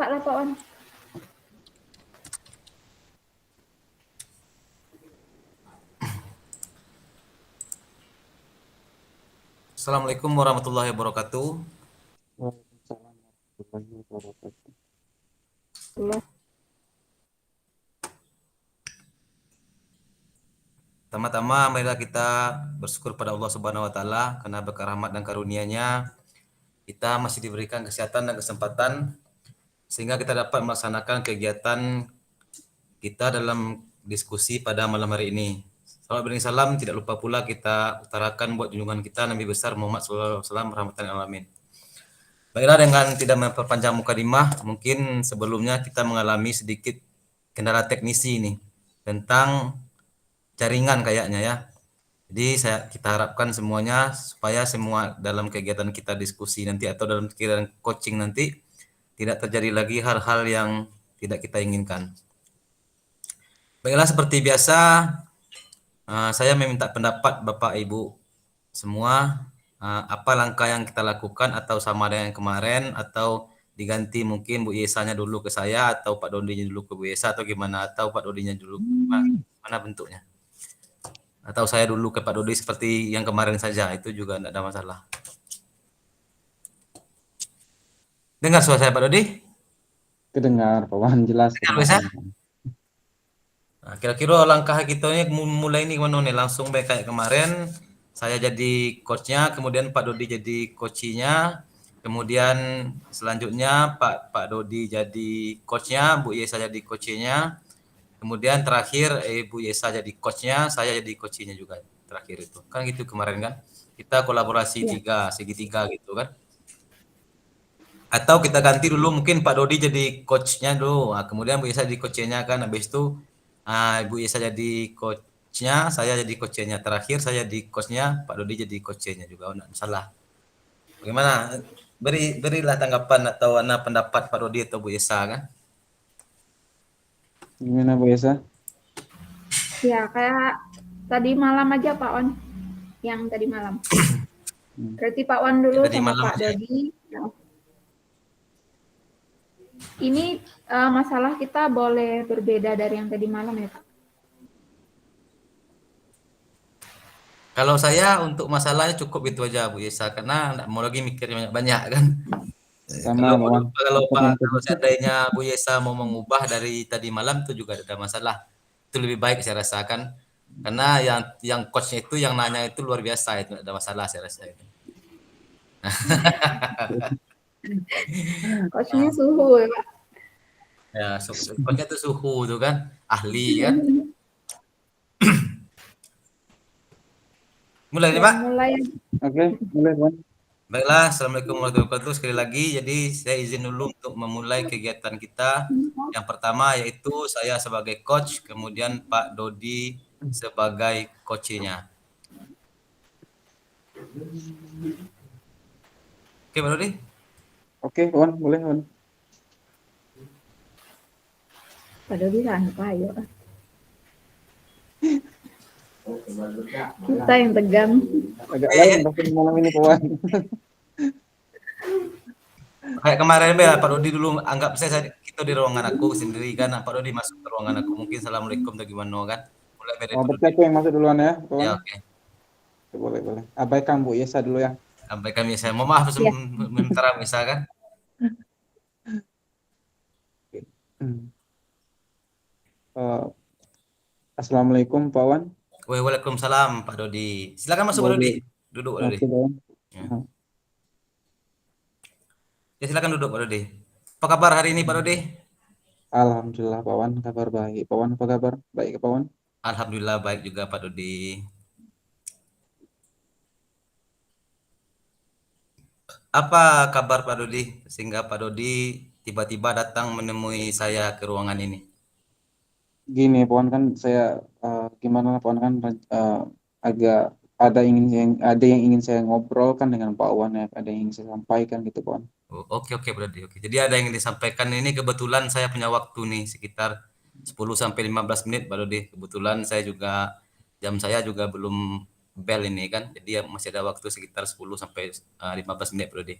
buka lah Pak Wan. Assalamualaikum warahmatullahi wabarakatuh. Waalaikumsalam warahmatullahi wabarakatuh. Allah. Pertama-tama marilah kita bersyukur pada Allah Subhanahu wa taala karena berkah rahmat dan karunia-Nya kita masih diberikan kesehatan dan kesempatan sehingga kita dapat melaksanakan kegiatan kita dalam diskusi pada malam hari ini. Salawat beriring salam tidak lupa pula kita utarakan buat junjungan kita Nabi besar Muhammad sallallahu alaihi wasallam rahmatan lil alamin. Baiklah, dengan tidak memperpanjang mukadimah, mungkin sebelumnya kita mengalami sedikit kendala teknisi ini tentang jaringan kayaknya ya. Jadi kita harapkan semuanya supaya semua dalam kegiatan kita diskusi nanti atau dalam kegiatan coaching nanti tidak terjadi lagi hal-hal yang tidak kita inginkan. Baiklah, seperti biasa saya meminta pendapat Bapak Ibu semua, apa langkah yang kita lakukan atau sama dengan kemarin atau diganti mungkin Bu Yesanya dulu ke saya atau Pak Dodinya dulu ke Bu Yesa atau gimana atau Pak Dodinya dulu mana bentuknya atau saya dulu ke Pak Dodi seperti yang kemarin saja, itu juga tidak ada masalah. Dengar suara saya Pak Dodi? Kedengar, Pak Wan, jelas Dengar kedengaran. bisa? Nah, kira-kira langkah kita ini mulai ini gimana nih? Langsung baik kayak kemarin, saya jadi coachnya, kemudian Pak Dodi jadi coachinya, kemudian selanjutnya Pak Dodi jadi coachnya, Bu Yesa jadi coachnya, kemudian terakhir Bu Yesa jadi coachnya, saya jadi coachnya juga terakhir itu. Kan gitu kemarin kan? Kita kolaborasi Ya. segitiga gitu kan? Atau kita ganti dulu mungkin Pak Dodi jadi coachnya dulu, nah, kemudian Bu Yesa jadi coachnya kan, habis itu Bu Yesa jadi coachnya, saya jadi coachnya, terakhir saya jadi coachnya, Pak Dodi jadi coachnya juga, enggak masalah. Bagaimana? Berilah tanggapan atau pendapat Pak Dodi atau Bu Yesa kan? Gimana Bu Yesa? Ya, kayak tadi malam aja Pak Wan. Yang tadi malam. Berarti Pak Wan dulu Tadi sama malam Pak aja. Dodi. Ini masalah kita boleh berbeda dari yang tadi malam ya Pak? Kalau saya untuk masalahnya cukup itu aja Bu Yesa, karena enggak mau lagi mikir banyak-banyak kan. Sama Pak Wan. Kalau seandainya Bu Yesa mau mengubah dari tadi malam itu juga ada masalah. Itu lebih baik saya rasakan. Karena yang coachnya itu yang nanya itu luar biasa, itu ada masalah saya rasa itu. Coachnya suhu ya Pak? Ya, coachnya itu suhu tuh kan, ahli kan. Mulai nih Ya, Pak. mulai. Oke, mulai Pak Wan. Baiklah, Assalamualaikum warahmatullahi wabarakatuh. Sekali lagi, jadi saya izin dulu untuk memulai kegiatan kita. Yang pertama yaitu saya sebagai coach, kemudian Pak Dodi sebagai coachnya. Oke Pak Dodi? Oke, Pak Wan, boleh Pak Wan. Pak Dodi santai ya. Kita yang tegang. Agak lain tapi malam ini Pak Wan. Kayak kemarin ya Pak Dodi dulu anggap kita di ruangan aku sendiri kan, Pak Dodi masuk ke ruangan aku, mungkin assalamualaikum atau gimana kan. Mulai dari Oh, Pak berarti Dodi. aku yang masuk duluan ya, Pak Wan. Ya oke. Boleh, boleh. Abaikan Bu Yesa dulu ya. Sampaikan saya mohon maaf Ya. sementara misalkan. Uh, Assalamualaikum Pak Wan. Waalaikumsalam Pak Dodi. Silakan masuk Pak Dodi. Boleh. Duduk Pak Dodi. Oke, Pak Wan. Ya. Ya silakan duduk Pak Dodi. Apa kabar hari ini Pak Dodi? Alhamdulillah Pak Wan, kabar baik. Pak Wan apa kabar? Baik Pak Wan? Alhamdulillah baik juga Pak Dodi. Apa kabar Pak Dodi sehingga Pak Dodi tiba-tiba datang menemui saya ke ruangan ini? Gini Pak Wan, kan saya gimana Pak Wan, kan agak ada yang ingin saya ngobrolkan dengan Pak Wan ya, ada yang ingin saya sampaikan gitu Pak Wan. Oh, oke berarti oke. Jadi ada yang disampaikan ini, kebetulan saya punya waktu nih sekitar 10 sampai 15 menit Pak Dodi. Kebetulan jam saya juga belum bel ini kan. Jadi ya masih ada waktu sekitar 10 sampai 15 menit Pak Dodi.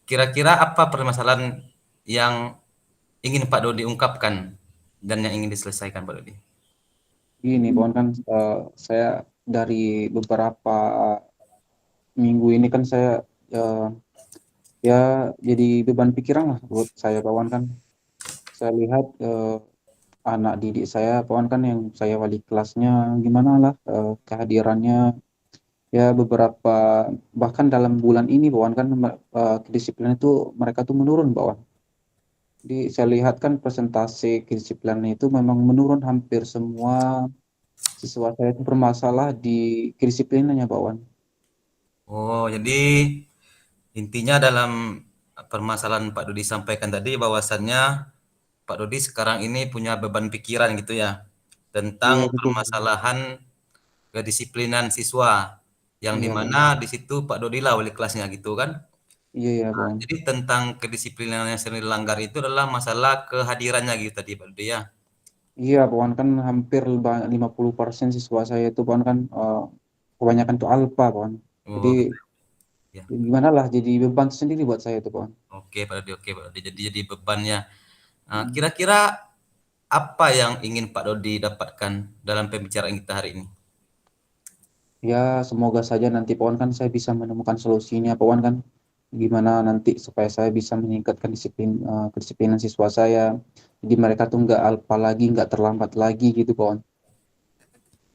Kira-kira apa permasalahan yang ingin Pak Dodi ungkapkan dan yang ingin diselesaikan Pak Dodi? Gini, Pak Wan, kan saya dari beberapa minggu ini kan saya eh, ya jadi beban pikiran lah buat saya, Pak Wan, kan. Saya lihat anak didik saya, Pak Wan, kan yang saya wali kelasnya, gimana lah kehadirannya. Ya beberapa bahkan dalam bulan ini, Pak Wan, kan kedisiplinan itu mereka tuh menurun, Pak Wan. Jadi saya lihat kan presentasi kedisiplinan itu memang menurun, hampir semua siswa saya itu bermasalah di kedisiplinannya, Pak Wan. Oh, jadi intinya dalam permasalahan Pak Dodi sampaikan tadi bahwasannya Pak Dodi sekarang ini punya beban pikiran gitu ya tentang Iya betul. permasalahan kedisiplinan siswa yang Iya, Pak dimana Wan. di situ Pak Dodi lah wali kelasnya gitu kan. Iya, iya, Pak Wan. Jadi tentang kedisiplinan yang sering dilanggar itu adalah masalah kehadirannya gitu tadi Pak Dodi ya. Iya, Pak Wan, kan hampir 50% siswa saya itu, Pak Wan, kan kebanyakan tuh alpa, Pak Wan. Jadi Oh gitu ya. gimana lah, jadi beban sendiri buat saya itu, Pak Wan. Oke Pak Dodi. Jadi bebannya. Hmm. Kira-kira apa yang ingin Pak Dodi dapatkan dalam pembicaraan kita hari ini? Ya, semoga saja nanti, Pak Wan, kan saya bisa menemukan solusinya, Pak Wan, kan. Gimana nanti supaya saya bisa meningkatkan kedisiplinan siswa saya. Jadi mereka tuh nggak alpa lagi, nggak terlambat lagi gitu, Pak Wan.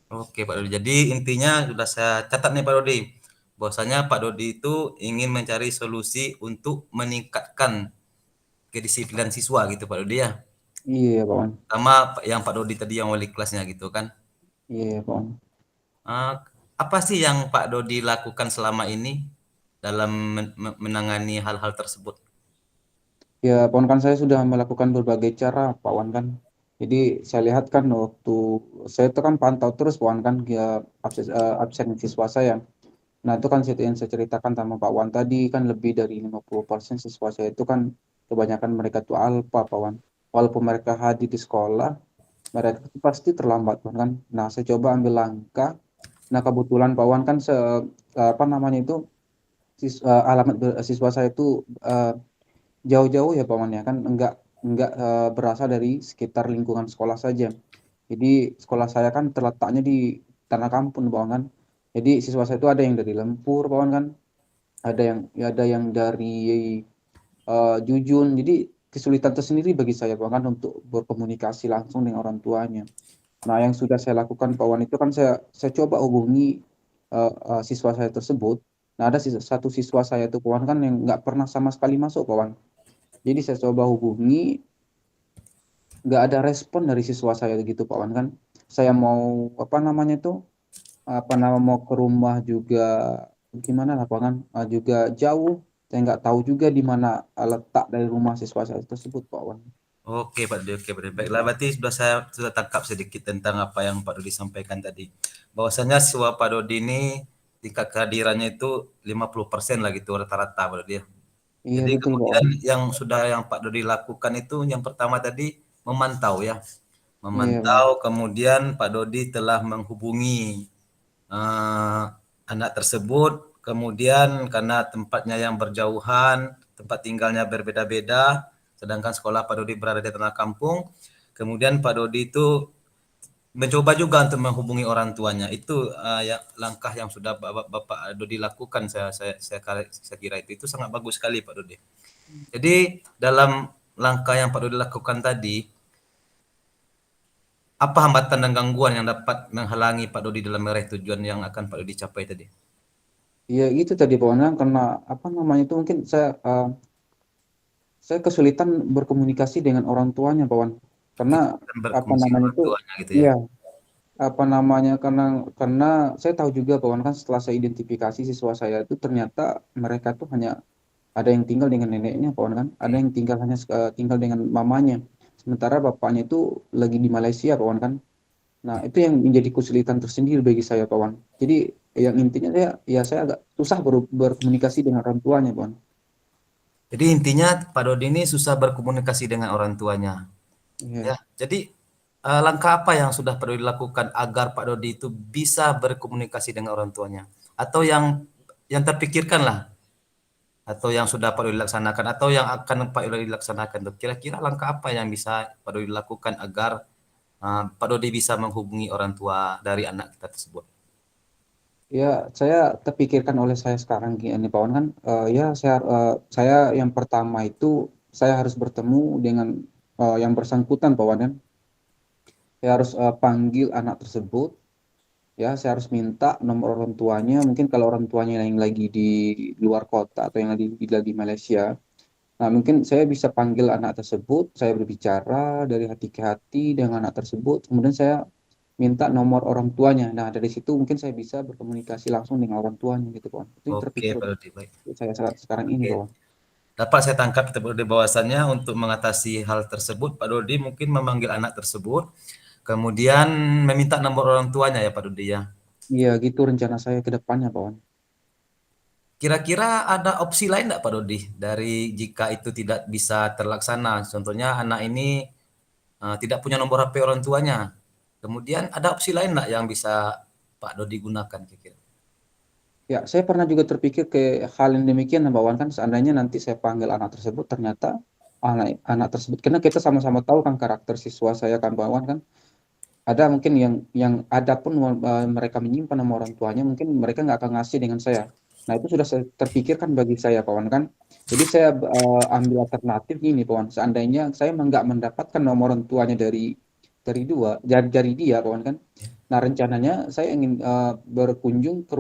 Oke Pak Dodi. Jadi intinya sudah saya catat nih Pak Dodi. Bahwasanya Pak Dodi itu ingin mencari solusi untuk meningkatkan kedisiplinan siswa gitu Pak Dodi ya. Iya, Pak Wan. Sama yang Pak Dodi tadi yang wali kelasnya gitu kan. Iya, Pak Wan. Eh, apa sih yang Pak Dodi lakukan selama ini dalam menangani hal-hal tersebut? Ya, Pak Wan, kan saya sudah melakukan berbagai cara, Pak Wan, kan. Jadi saya lihat kan waktu saya itu kan pantau terus, Pak Wan, kan ya absen siswa saya. Nah, itu kan yang saya ceritakan sama Pak Wan tadi, kan lebih dari 50% siswa saya itu kan kebanyakan mereka tuh alpa, Pak Wan. Walaupun mereka hadir di sekolah, mereka itu pasti terlambat, Pak Wan, kan. Nah, saya coba ambil langkah. Nah, kebetulan Pak Wan kan apa namanya itu alamat siswa saya itu eh, jauh-jauh ya, Pak Wan, ya kan enggak berasal dari sekitar lingkungan sekolah saja. Jadi sekolah saya kan terletaknya di Tanah Kampung, Pak Wan, kan. Jadi siswa saya itu ada yang dari Lempur, Pak Wan, kan. Ada yang dari Jujun. Jadi kesulitan tersendiri bagi saya, Pak Wan, kan, untuk berkomunikasi langsung dengan orang tuanya. Nah, yang sudah saya lakukan, Pak Wan, itu kan saya coba hubungi siswa saya tersebut. Nah, ada satu siswa saya itu, Pak Wan, kan yang nggak pernah sama sekali masuk, Pak Wan. Jadi saya coba hubungi, nggak ada respon dari siswa saya gitu, Pak Wan, kan. Saya mau apa namanya itu mau ke rumah juga gimana lah, Pak, kan. Juga jauh. Saya nggak tahu juga di mana letak dari rumah siswa saya tersebut, Pak Wan. Oke Pak Dodi. Baiklah, berarti sudah tangkap sedikit tentang apa yang Pak Dodi sampaikan tadi. Bahwasanya siswa Pak Dodi ini tingkat kehadirannya itu 50% lah gitu rata-rata Pak Dodi ya. Iya Jadi betul, Pak kemudian Wan. yang Pak Dodi lakukan itu yang pertama tadi memantau ya. Iya, Pak Wan. Memantau kemudian Pak Dodi telah menghubungi eh, anak tersebut, kemudian karena tempatnya yang berjauhan, tempat tinggalnya berbeda-beda, sedangkan sekolah Pak Dodi berada di tengah kampung, kemudian Pak Dodi itu mencoba juga untuk menghubungi orang tuanya. Itu ya langkah yang sudah Bapak Dodi lakukan. Saya kira itu sangat bagus sekali Pak Dodi. Jadi dalam langkah yang Pak Dodi lakukan tadi, apa hambatan dan gangguan yang dapat menghalangi Pak Dodi dalam meraih tujuan yang akan Pak Dodi capai tadi? Iya itu tadi, Pak Wan, karena apa namanya itu mungkin saya kesulitan berkomunikasi dengan orang tuanya, Pak Wan. Karena Dan apa berfungsi namanya orang itu, tuanya gitu ya. iya, apa namanya, karena saya tahu juga, Pak Wan, kan setelah saya identifikasi siswa saya itu ternyata mereka tuh hanya ada yang tinggal dengan neneknya, Pak Wan, kan. Ada Oke. yang tinggal dengan mamanya. Sementara bapaknya itu lagi di Malaysia, Pak Wan, kan. Nah, itu yang menjadi kesulitan tersendiri bagi saya, Pak Wan. Jadi yang intinya saya agak susah berkomunikasi dengan orang tuanya, Pak Wan. Jadi intinya Pak Dodi ini susah berkomunikasi dengan orang tuanya. Iya. Ya, jadi langkah apa yang sudah Pak Dodi lakukan agar Pak Dodi itu bisa berkomunikasi dengan orang tuanya? Atau yang terpikirkan lah, atau yang sudah Pak Dodi laksanakan atau yang akan Pak Dodi laksanakan tuh. Kira-kira langkah apa yang bisa Pak Dodi lakukan agar Pak Dodi bisa menghubungi orang tua dari anak kita tersebut? Ya, saya terpikirkan oleh saya sekarang gini, Pak Wan kan, ya saya yang pertama itu saya harus bertemu dengan yang bersangkutan, Pak Wan kan. Saya harus panggil anak tersebut, ya saya harus minta nomor orang tuanya. Mungkin kalau orang tuanya yang lagi di luar kota atau yang lagi di Malaysia, nah mungkin saya bisa panggil anak tersebut, saya berbicara dari hati ke hati dengan anak tersebut, kemudian saya minta nomor orang tuanya. Nah, dari situ mungkin saya bisa berkomunikasi langsung dengan orang tuanya gitu, Pak. Itu yang Oke, terpikir Pak Dodi, baik. saya sekarang ini, Oke. Pak. Dapat saya tangkap Pak Dodi bahwasannya untuk mengatasi hal tersebut, Pak Dodi mungkin memanggil anak tersebut, kemudian meminta nomor orang tuanya ya Pak Dodi ya. Iya, gitu rencana saya ke depannya, Pak. Kira-kira ada opsi lain enggak Pak Dodi dari jika itu tidak bisa terlaksana? Contohnya anak ini tidak punya nomor HP orang tuanya. Kemudian ada opsi lain enggak yang bisa Pak Dodi gunakan kira-kira? Ya, saya pernah juga terpikir ke hal yang demikian, Pak Wan kan seandainya nanti saya panggil anak tersebut ternyata anak anak tersebut karena kita sama-sama tahu kan karakter siswa saya kan, Pak Wan kan ada mungkin yang ada pun mereka menyimpan nama orang tuanya mungkin mereka nggak akan ngasih dengan saya. Nah itu sudah terpikirkan bagi saya Pak Wan kan. Jadi saya ambil alternatif gini Pak Wan. Seandainya saya nggak mendapatkan nomor orang tuanya dari dia Pak Wan kan. Nah rencananya saya ingin berkunjung ke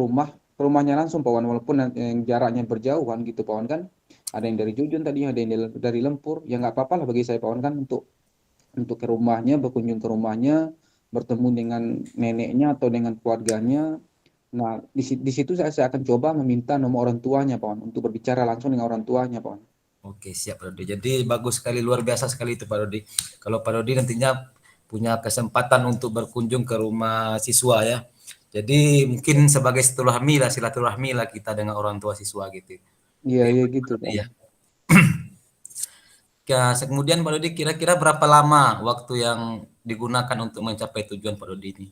rumahnya langsung Pak Wan walaupun yang jaraknya berjauhan gitu Pak Wan kan. Ada yang dari Jujun tadi, ada yang dari Lempur. Ya nggak apa-apa lah bagi saya Pak Wan kan untuk ke rumahnya, berkunjung ke rumahnya, bertemu dengan neneknya atau dengan keluarganya. Nah, di situ saya akan coba meminta nomor orang tuanya, Pak Wan, untuk berbicara langsung dengan orang tuanya, Pak Wan. Oke, siap Pak Dodi. Jadi bagus sekali, luar biasa sekali itu Pak Dodi. Kalau Pak Dodi nantinya punya kesempatan untuk berkunjung ke rumah siswa ya. Jadi mungkin sebagai silaturahmi lah kita dengan orang tua siswa gitu. Iya, Oke, iya Pak gitu, Pak Dodi Wan. ya. Ya, kemudian Pak Dodi kira-kira berapa lama waktu yang digunakan untuk mencapai tujuan Pak Dodi ini?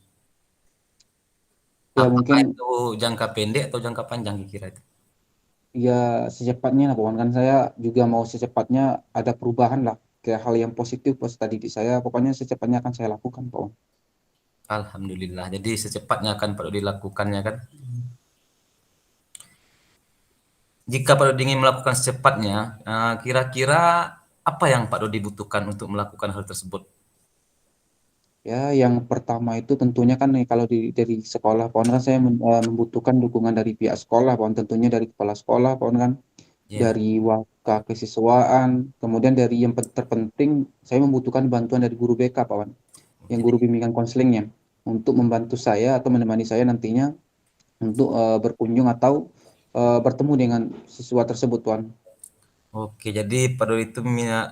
Ya Apakah mungkin itu jangka pendek atau jangka panjang kira-kira itu? ya secepatnya lah, Pak Wan. Kan saya juga mau secepatnya ada perubahan lah ke hal yang positif pas tadi di saya. Pokoknya secepatnya akan saya lakukan, Pak Wan. Alhamdulillah. Jadi secepatnya akan Pak Dodi lakukannya kan? Jika Pak Dodi ingin melakukan secepatnya, kira-kira apa yang Pak Dodi butuhkan untuk melakukan hal tersebut? Ya, yang pertama itu tentunya kan nih kalau dari sekolah, Pak Wan kan saya membutuhkan dukungan dari pihak sekolah, Pak Wan. Tentunya dari kepala sekolah, Pak Wan kan. Ya, Dari waka kesiswaan, kemudian dari yang terpenting saya membutuhkan bantuan dari guru BK Pak Wan, yang oke. guru bimbingan konselingnya untuk membantu saya atau menemani saya nantinya untuk berkunjung atau bertemu dengan siswa tersebut Wan. Oke, jadi Pak Dodi itu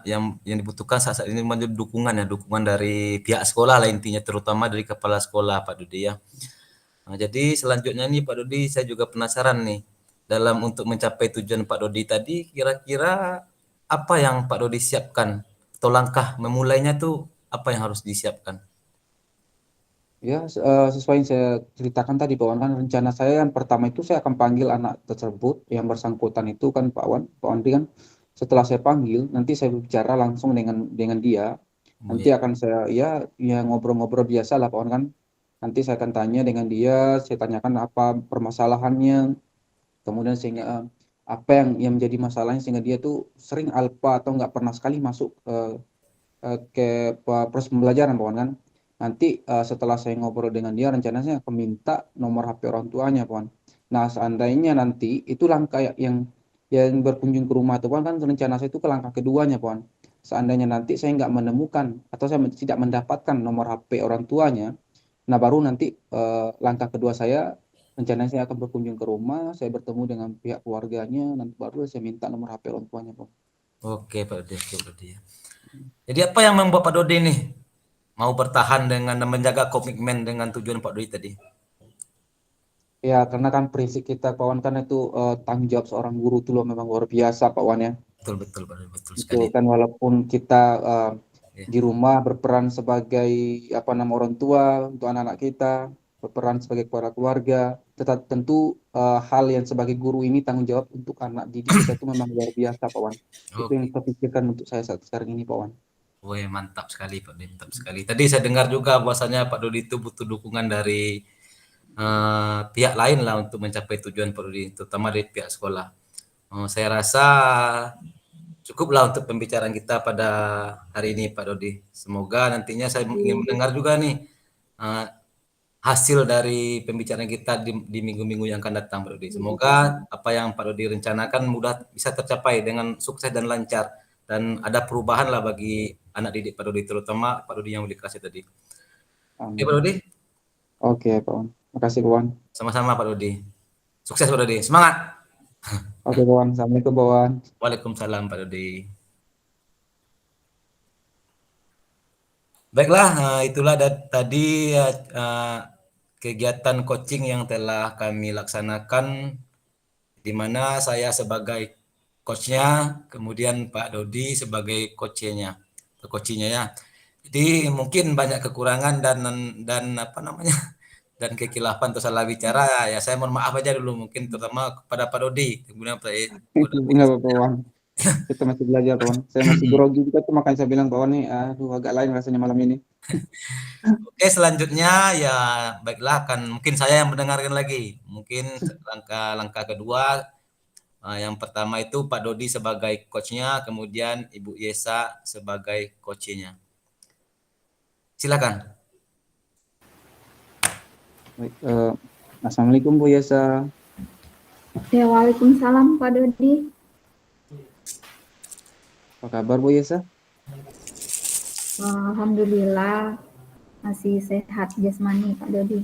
yang dibutuhkan saat ini menjadi dukungan ya, dukungan dari pihak sekolah lah intinya, terutama dari kepala sekolah Pak Dodi ya. Nah, jadi selanjutnya nih Pak Dodi, saya juga penasaran nih, dalam untuk mencapai tujuan Pak Dodi tadi, kira-kira apa yang Pak Dodi siapkan atau langkah memulainya tuh apa yang harus disiapkan? Ya, sesuai yang saya ceritakan tadi Pak Wan kan rencana saya yang pertama itu saya akan panggil anak tersebut yang bersangkutan itu kan Pak Wan kan setelah saya panggil nanti saya bicara langsung dengan dia. Oh Nanti ya, akan saya ya ngobrol-ngobrol biasa lah Pak Wan kan. Nanti saya akan tanya dengan dia, saya tanyakan apa permasalahannya, kemudian sehingga apa yang menjadi masalahnya sehingga dia tuh sering alpa atau nggak pernah sekali masuk ke proses pembelajaran Pak Wan kan. Nanti setelah saya ngobrol dengan dia rencananya saya akan minta nomor HP orang tuanya Pak Wan. Nah seandainya nanti itu langkah yang berkunjung ke rumah itu Pak Wan kan rencana saya itu ke langkah keduanya Pak Wan. Seandainya nanti saya nggak menemukan atau saya tidak mendapatkan nomor HP orang tuanya, nah baru nanti langkah kedua saya rencananya saya akan berkunjung ke rumah, saya bertemu dengan pihak keluarganya, nanti baru saya minta nomor HP orang tuanya Pak. oke Pak Dodi, oke Pak Dodi ya. Jadi apa yang membuat Pak Dodi nih mau bertahan dengan dan menjaga komitmen dengan tujuan Pak Dodi tadi? Ya, karena kan prinsip kita Pak Wan kan itu tanggung jawab seorang guru itu loh memang luar biasa Pak Wan ya. Betul betul Pak Dodi, betul Itu sekali. kan walaupun kita Ya. di rumah berperan sebagai apa nama orang tua untuk anak-anak kita, berperan sebagai kepala keluarga. Tetap tentu hal yang sebagai guru ini tanggung jawab untuk anak didik kita itu memang luar biasa, Pak Wan. Itu yang Oke. terpikirkan untuk saya saat sekarang ini, Pak Wan. Wih, mantap sekali Pak Dodi, mantap sekali. Tadi saya dengar juga bahwasanya Pak Dodi itu butuh dukungan dari pihak lain lah untuk mencapai tujuan Pak Dodi, terutama dari pihak sekolah. Saya rasa cukuplah untuk pembicaraan kita pada hari ini Pak Dodi. Semoga nantinya saya ingin mendengar juga nih eh, hasil dari pembicaraan kita di minggu-minggu yang akan datang Pak Dodi. Semoga apa yang Pak Dodi rencanakan mudah bisa tercapai dengan sukses dan lancar dan ada perubahan lah bagi anak didik Pak Dodi, terutama Pak Dodi yang di kelas tadi. Oke Pak Amin. Dodi, Oke, Pak Wan. Makasih, Pak Wan. sama-sama Pak Dodi. Sukses Pak Dodi, semangat. Oke, Pak Wan. Assalamualaikum, Pak Wan. Waalaikumsalam Pak Dodi. Baiklah, itulah tadi kegiatan coaching yang telah kami laksanakan, di mana saya sebagai coachnya, kemudian Pak Dodi sebagai coachnya, ya. Jadi mungkin banyak kekurangan dan apa namanya dan kekhilafan atau salah bicara ya saya mohon maaf aja dulu mungkin terutama kepada Pak Dodi, kemudian Enggak apa-apa, Pak Wan. Kita masih belajar, Pak Wan. Saya masih grogi juga tuh, makanya saya bilang, Pak Wan nih, aduh agak lain rasanya malam ini. Oke, selanjutnya ya baiklah akan mungkin saya yang mendengarkan lagi. Mungkin langkah kedua yang pertama itu Pak Dodi sebagai coachnya, kemudian Ibu Yesa sebagai coachnya. Silakan. Baik, Assalamualaikum Bu Yesa. Ya, waalaikumsalam Pak Dodi. Apa kabar Bu Yesa? Alhamdulillah masih sehat jasmani Pak Dodi.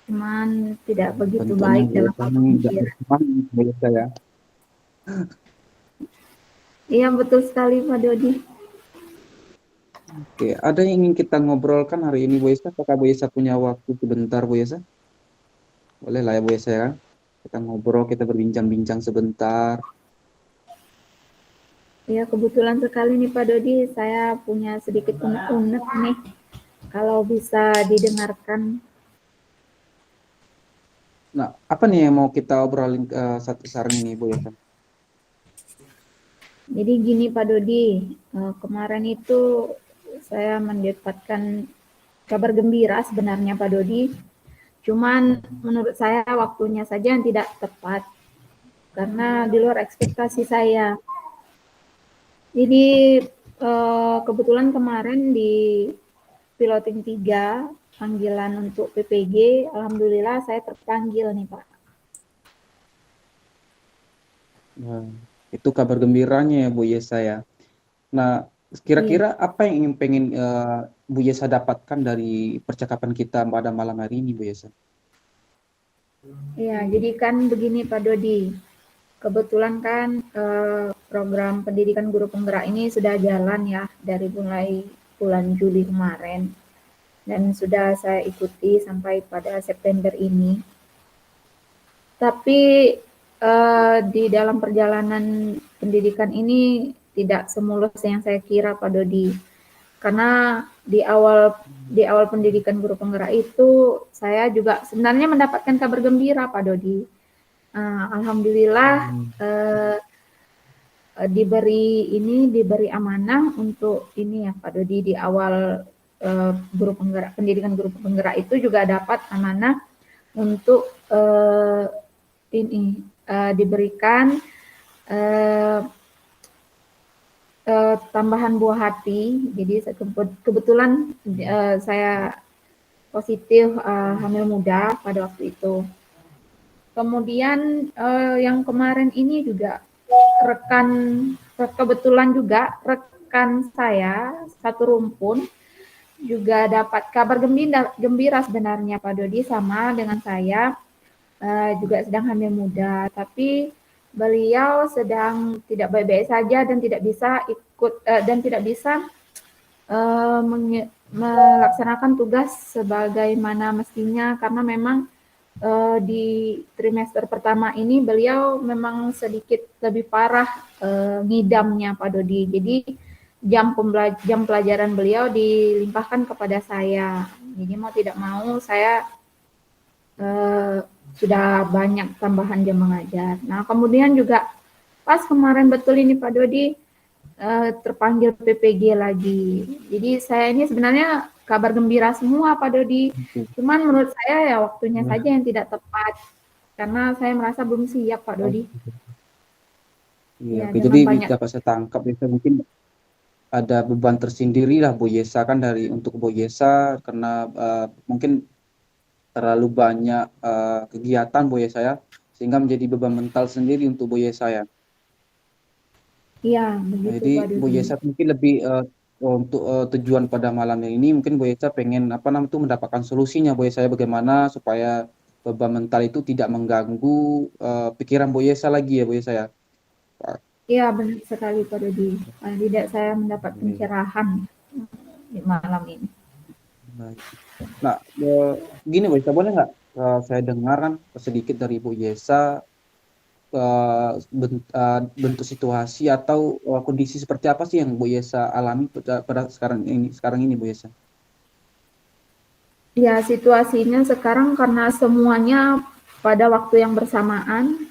Cuman tidak begitu Tentunya baik Bu dalam Yesa hal ini nggak pemikiran. berteman, Bu Yesa ya. Iya betul sekali Pak Dodi. Oke, ada yang ingin kita ngobrolkan hari ini Bu Yesa? Apakah Bu Yesa punya waktu sebentar Bu Yesa? Boleh lah ya Bu Yesa ya. Kita ngobrol, kita berbincang-bincang sebentar. Ya kebetulan sekali nih Pak Dodi, saya punya sedikit unek-unek nih. Kalau bisa didengarkan. Nah, apa nih yang mau kita obrolin satu saran ini Bu Yesa? Jadi gini Pak Dodi, kemarin itu saya mendapatkan kabar gembira sebenarnya Pak Dodi. Cuman menurut saya waktunya saja yang tidak tepat. Karena di luar ekspektasi saya. Jadi kebetulan kemarin di piloting 3 panggilan untuk PPG, alhamdulillah saya terpanggil nih Pak. Nah, itu kabar gembiranya ya Bu Yesa ya. Nah, kira-kira apa yang ingin pengen Bu Yesa dapatkan dari percakapan kita pada malam hari ini Bu Yesa? Ya, jadi kan begini Pak Dodi, kebetulan kan program pendidikan guru penggerak ini sudah jalan ya dari mulai bulan Juli kemarin dan sudah saya ikuti sampai pada September ini. Tapi di dalam perjalanan pendidikan ini tidak semulus yang saya kira Pak Dodi. Karena di awal pendidikan guru penggerak itu saya juga sebenarnya mendapatkan kabar gembira Pak Dodi. Alhamdulillah diberi amanah untuk ini ya Pak Dodi, di awal guru penggerak pendidikan guru penggerak itu juga dapat amanah untuk diberikan tambahan buah hati. Jadi kebetulan saya positif hamil muda pada waktu itu. Kemudian yang kemarin ini juga kebetulan juga rekan saya satu rumpun juga dapat kabar gembira sebenarnya Pak Dodi, sama dengan saya juga sedang hamil muda, tapi beliau sedang tidak baik-baik saja dan tidak bisa ikut dan tidak bisa melaksanakan tugas sebagaimana mestinya, karena memang di trimester pertama ini beliau memang sedikit lebih parah ngidamnya Pak Dodi. Jadi jam pelajaran beliau dilimpahkan kepada saya. Jadi mau tidak mau saya eh, sudah banyak tambahan jam mengajar. Nah, kemudian juga pas kemarin betul ini Pak Dodi terpanggil PPG lagi. Jadi saya ini sebenarnya kabar gembira semua Pak Dodi. Cuman menurut saya ya waktunya Nah, saja yang tidak tepat. Karena saya merasa belum siap Pak oh, Dodi. iya, Ya, oke. Jadi dengan banyak. dapat saya tangkap itu mungkin ada beban tersendiri lah Bu Yesa kan dari untuk Bu Yesa karena mungkin terlalu banyak kegiatan Bu Yesa ya sehingga menjadi beban mental sendiri untuk Bu Yesa ya. Iya, Nah, begitu jadi Pak Bu Dodi. Yesa mungkin lebih untuk tujuan pada malam ini mungkin Bu Yesa pengen apa namanya itu mendapatkan solusinya Bu Yesa ya, bagaimana supaya beban mental itu tidak mengganggu pikiran Bu Yesa lagi ya Bu Yesa ya. Pak. Iya, benar sekali Pak Dodi. Paling tidak saya mendapat Oke. pencerahan di malam ini. Baik. Nah, gini Bu Yesa boleh nggak saya dengarkan sedikit dari Bu Yesa bentuk situasi atau kondisi seperti apa sih yang Bu Yesa alami pada sekarang ini Bu Yesa? Ya, situasinya sekarang karena semuanya pada waktu yang bersamaan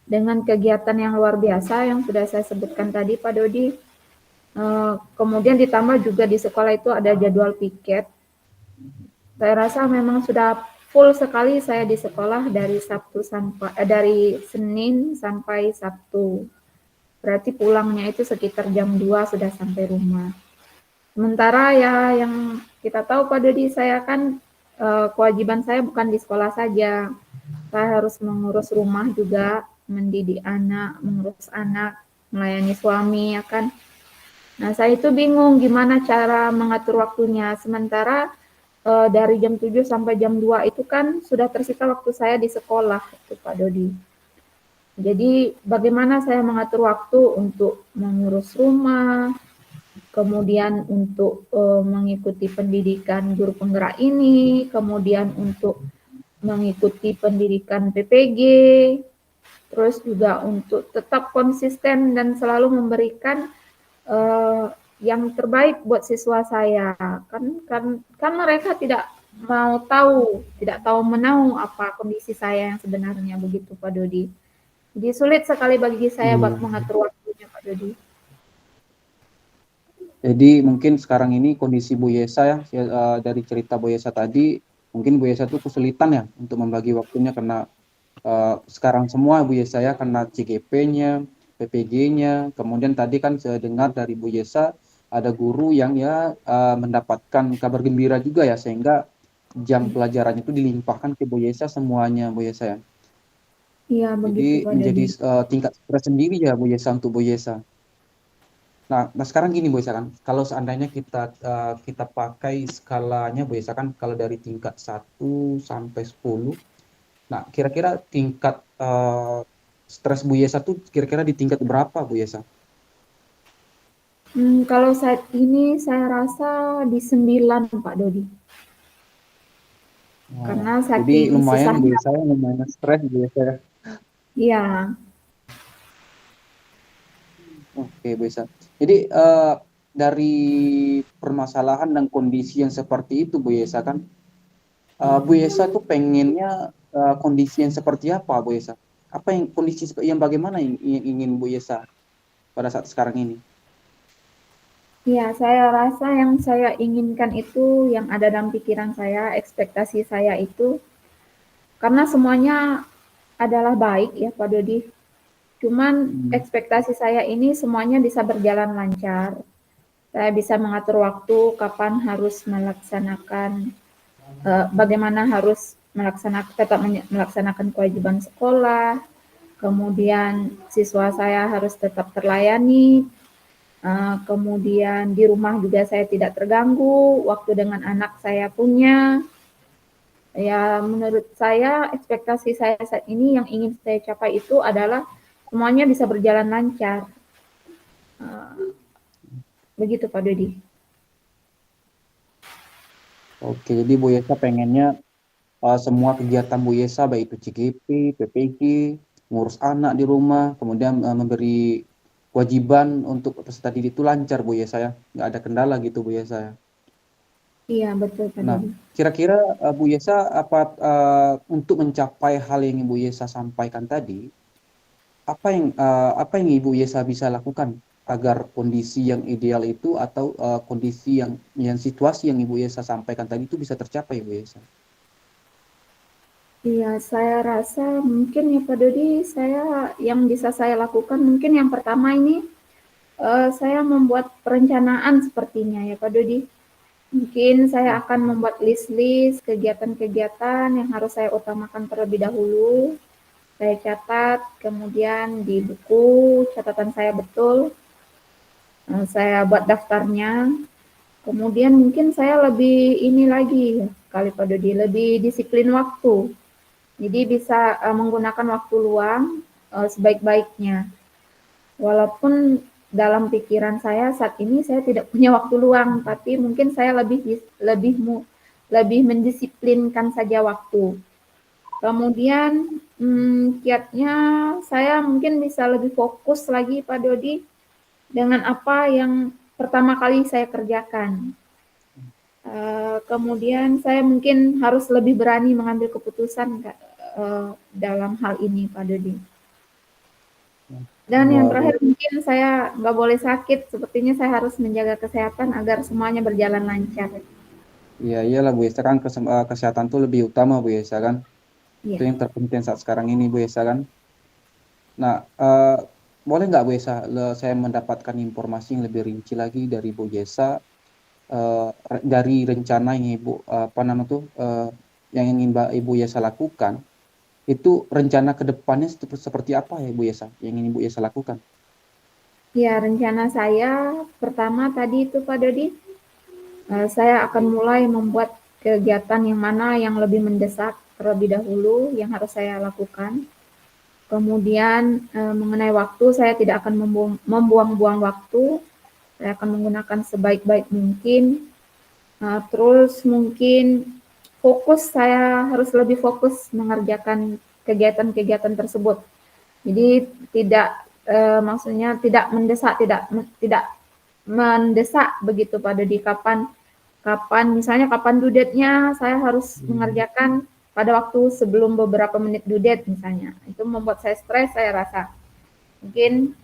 dengan kegiatan yang luar biasa yang sudah saya sebutkan tadi Pak Dodi. Kemudian ditambah juga di sekolah itu ada jadwal piket. Saya rasa memang sudah full sekali saya di sekolah dari dari Senin sampai Sabtu. Berarti pulangnya itu sekitar jam 2 sudah sampai rumah. Sementara ya yang kita tahu Pak Dodi, saya kan kewajiban saya bukan di sekolah saja. Saya harus mengurus rumah juga, mendidik anak, mengurus anak, melayani suami, ya kan. Nah, saya itu bingung gimana cara mengatur waktunya. Sementara dari jam 7 sampai jam 2 itu kan sudah tersita waktu saya di sekolah, itu Pak Dodi. Jadi bagaimana saya mengatur waktu untuk mengurus rumah, kemudian untuk mengikuti pendidikan guru penggerak ini, kemudian untuk mengikuti pendidikan PPG, terus juga untuk tetap konsisten dan selalu memberikan yang terbaik buat siswa saya. Kan mereka tidak mau tahu, tidak tahu menahu apa kondisi saya yang sebenarnya begitu Pak Dodi. Jadi sulit sekali bagi saya buat Iya. mengatur waktunya Pak Dodi. Jadi mungkin sekarang ini kondisi Bu Yesa ya, dari cerita Bu Yesa tadi, mungkin Bu Yesa tuh kesulitan ya untuk membagi waktunya karena sekarang semua Bu Yesa ya, karena CGP-nya, PPG-nya, kemudian tadi kan saya dengar dari Bu Yesa ada guru yang ya mendapatkan kabar gembira juga ya, sehingga jam pelajarannya itu dilimpahkan ke Bu Yesa semuanya Bu Yesa ya. Iya begitu Jadi Pak menjadi Dodi. tingkat stres sendiri ya Bu Yesa untuk Bu Yesa. Nah, sekarang gini Bu Esa kan, kalau seandainya kita pakai skalanya Bu Esa kan, kalau dari tingkat 1 sampai 10, nah kira-kira tingkat stres Bu Yesa tuh kira-kira di tingkat berapa Bu Yesa? Kalau saat ini saya rasa di 9 Pak Dodi. Oh, Karena jadi saking lumayan Bu susahnya. Yesa, lumayan stres Bu Yesa ya. Iya, Oke Bu Yesa. Jadi dari permasalahan dan kondisi yang seperti itu Bu Yesa kan, Bu Yesa tuh pengennya kondisi yang seperti apa Bu Yesa? Apa yang kondisi yang bagaimana yang ingin Bu Yesa pada saat sekarang ini? iya, saya rasa yang saya inginkan itu yang ada dalam pikiran saya, ekspektasi saya itu, karena semuanya adalah baik ya Pak Dodi. Cuman Hmm. ekspektasi saya ini semuanya bisa berjalan lancar. Saya bisa mengatur waktu kapan harus melaksanakan, bagaimana harus tetap melaksanakan kewajiban sekolah, kemudian siswa saya harus tetap terlayani, kemudian di rumah juga saya tidak terganggu, waktu dengan anak saya punya. Ya, menurut saya ekspektasi saya saat ini yang ingin saya capai itu adalah semuanya bisa berjalan lancar. Begitu Pak Dodi. Oke, jadi Bu Yesa pengennya semua kegiatan Bu Yesa baik itu CGP, PPG, ngurus anak di rumah, kemudian memberi kewajiban untuk peserta didik itu lancar Bu Yesa ya, nggak ada kendala gitu Bu Yesa ya. Iya, betul Pak Nah, Dodi. kira-kira Bu Yesa untuk mencapai hal yang Ibu Yesa sampaikan tadi, apa yang Ibu Yesa bisa lakukan agar kondisi yang ideal itu atau kondisi yang situasi yang Ibu Yesa sampaikan tadi itu bisa tercapai, Ibu Yesa? Iya, saya rasa mungkin ya Pak Dodi, yang bisa saya lakukan mungkin yang pertama ini saya membuat perencanaan sepertinya ya Pak Dodi. Mungkin saya akan membuat list-list kegiatan-kegiatan yang harus saya utamakan terlebih dahulu. Saya catat, kemudian di buku catatan saya betul, saya buat daftarnya. Kemudian mungkin saya lebih ini lagi kali Pak Dodi, lebih disiplin waktu. Jadi bisa menggunakan waktu luang sebaik-baiknya. Walaupun dalam pikiran saya saat ini saya tidak punya waktu luang, tapi mungkin saya lebih lebih mendisiplinkan saja waktu. Kemudian kiatnya saya mungkin bisa lebih fokus lagi Pak Dodi dengan apa yang pertama kali saya kerjakan. Kemudian saya mungkin harus lebih berani mengambil keputusan dalam hal ini Pak Dodi. Dan yang Wah, Bu. terakhir mungkin saya nggak boleh sakit, sepertinya saya harus menjaga kesehatan agar semuanya berjalan lancar. Iya, iyalah Bu Yesa kan kesehatan tuh lebih utama Bu Yesa kan. Itu Iya, yang terpenting saat sekarang ini Bu Yesa kan. Nah, boleh nggak Bu Yesa saya mendapatkan informasi yang lebih rinci lagi dari Bu Yesa dari rencana yang Ibu apa nama tuh yang ingin Ibu Yesa lakukan itu rencana ke depannya seperti apa ya Bu Yesa yang ingin Ibu Yesa lakukan? ya rencana saya pertama tadi itu Pak Dodi, saya akan mulai membuat kegiatan yang mana yang lebih mendesak terlebih dahulu yang harus saya lakukan. Kemudian mengenai waktu, saya tidak akan membuang-buang waktu, saya akan menggunakan sebaik-baik mungkin. Terus mungkin saya harus lebih fokus mengerjakan kegiatan-kegiatan tersebut. Jadi tidak maksudnya tidak mendesak, tidak mendesak begitu pada di kapan kapan misalnya kapan due date-nya saya harus mengerjakan pada waktu sebelum beberapa menit due date misalnya. Itu membuat saya stres saya rasa. Mungkin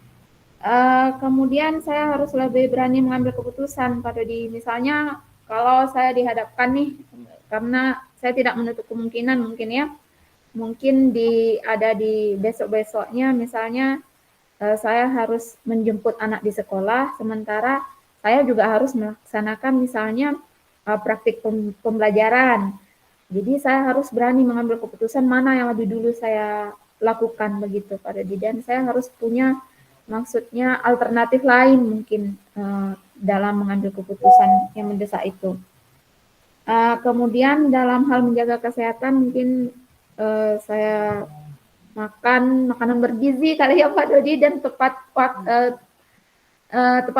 kemudian saya harus lebih berani mengambil keputusan pada di misalnya kalau saya dihadapkan nih karena saya tidak menutup kemungkinan mungkin ya mungkin ada di besok-besoknya misalnya saya harus menjemput anak di sekolah sementara saya juga harus melaksanakan misalnya praktik pembelajaran. Jadi saya harus berani mengambil keputusan mana yang lebih dulu saya lakukan begitu pada dan saya harus punya maksudnya alternatif lain mungkin dalam mengambil keputusan yang mendesak itu. Kemudian dalam hal menjaga kesehatan mungkin saya makan makanan bergizi kali ya Pak Dodi dan tepat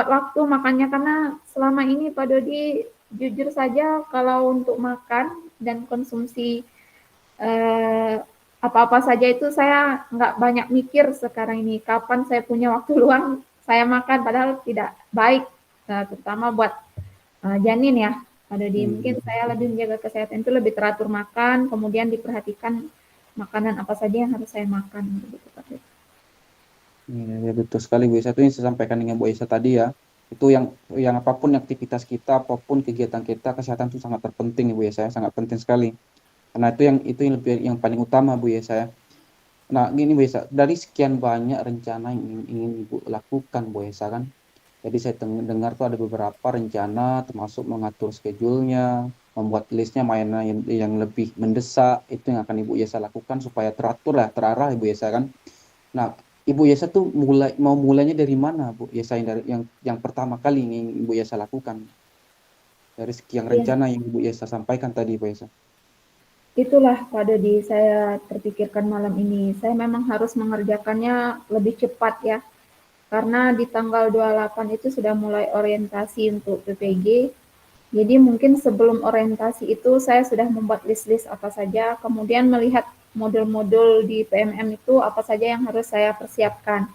waktu makannya karena selama ini Pak Dodi jujur saja kalau untuk makan dan konsumsi eh, apa-apa saja itu saya nggak banyak mikir sekarang ini kapan saya punya waktu luang saya makan padahal tidak baik terutama buat janin ya Pak Dodi. Mungkin Hmm. saya lebih menjaga kesehatan itu lebih teratur makan kemudian diperhatikan makanan apa saja yang harus saya makan begitu Pak Dodi. Iya, ya, betul sekali Bu Yesa itu yang saya sampaikan dengan Bu Yesa tadi ya. Itu yang apapun aktivitas kita, apapun kegiatan kita, kesehatan itu sangat terpenting ya Bu Yesa, sangat penting sekali. Karena itu yang lebih yang paling utama Bu Yesa ya. Nah, gini Bu Yesa, dari sekian banyak rencana yang ingin Ibu lakukan Bu Yesa kan. Jadi saya dengar tuh ada beberapa rencana termasuk mengatur schedule-nya, membuat listnya mana yang lebih mendesak, itu yang akan Ibu Yesa lakukan supaya teratur lah, terarah Ibu Yesa kan. Nah, Ibu Yesa tuh mau mulainya dari mana, Bu Yesa yang pertama kali yang Ibu Yesa lakukan dari sekian Iya, rencana yang Ibu Yesa sampaikan tadi, Bu Yesa. itulah Pak Dodi saya terpikirkan malam ini. Saya memang harus mengerjakannya lebih cepat ya. Karena di tanggal 28 itu sudah mulai orientasi untuk PPG. Jadi mungkin sebelum orientasi itu saya sudah membuat list-list apa saja, kemudian melihat modul-modul di PMM itu apa saja yang harus saya persiapkan.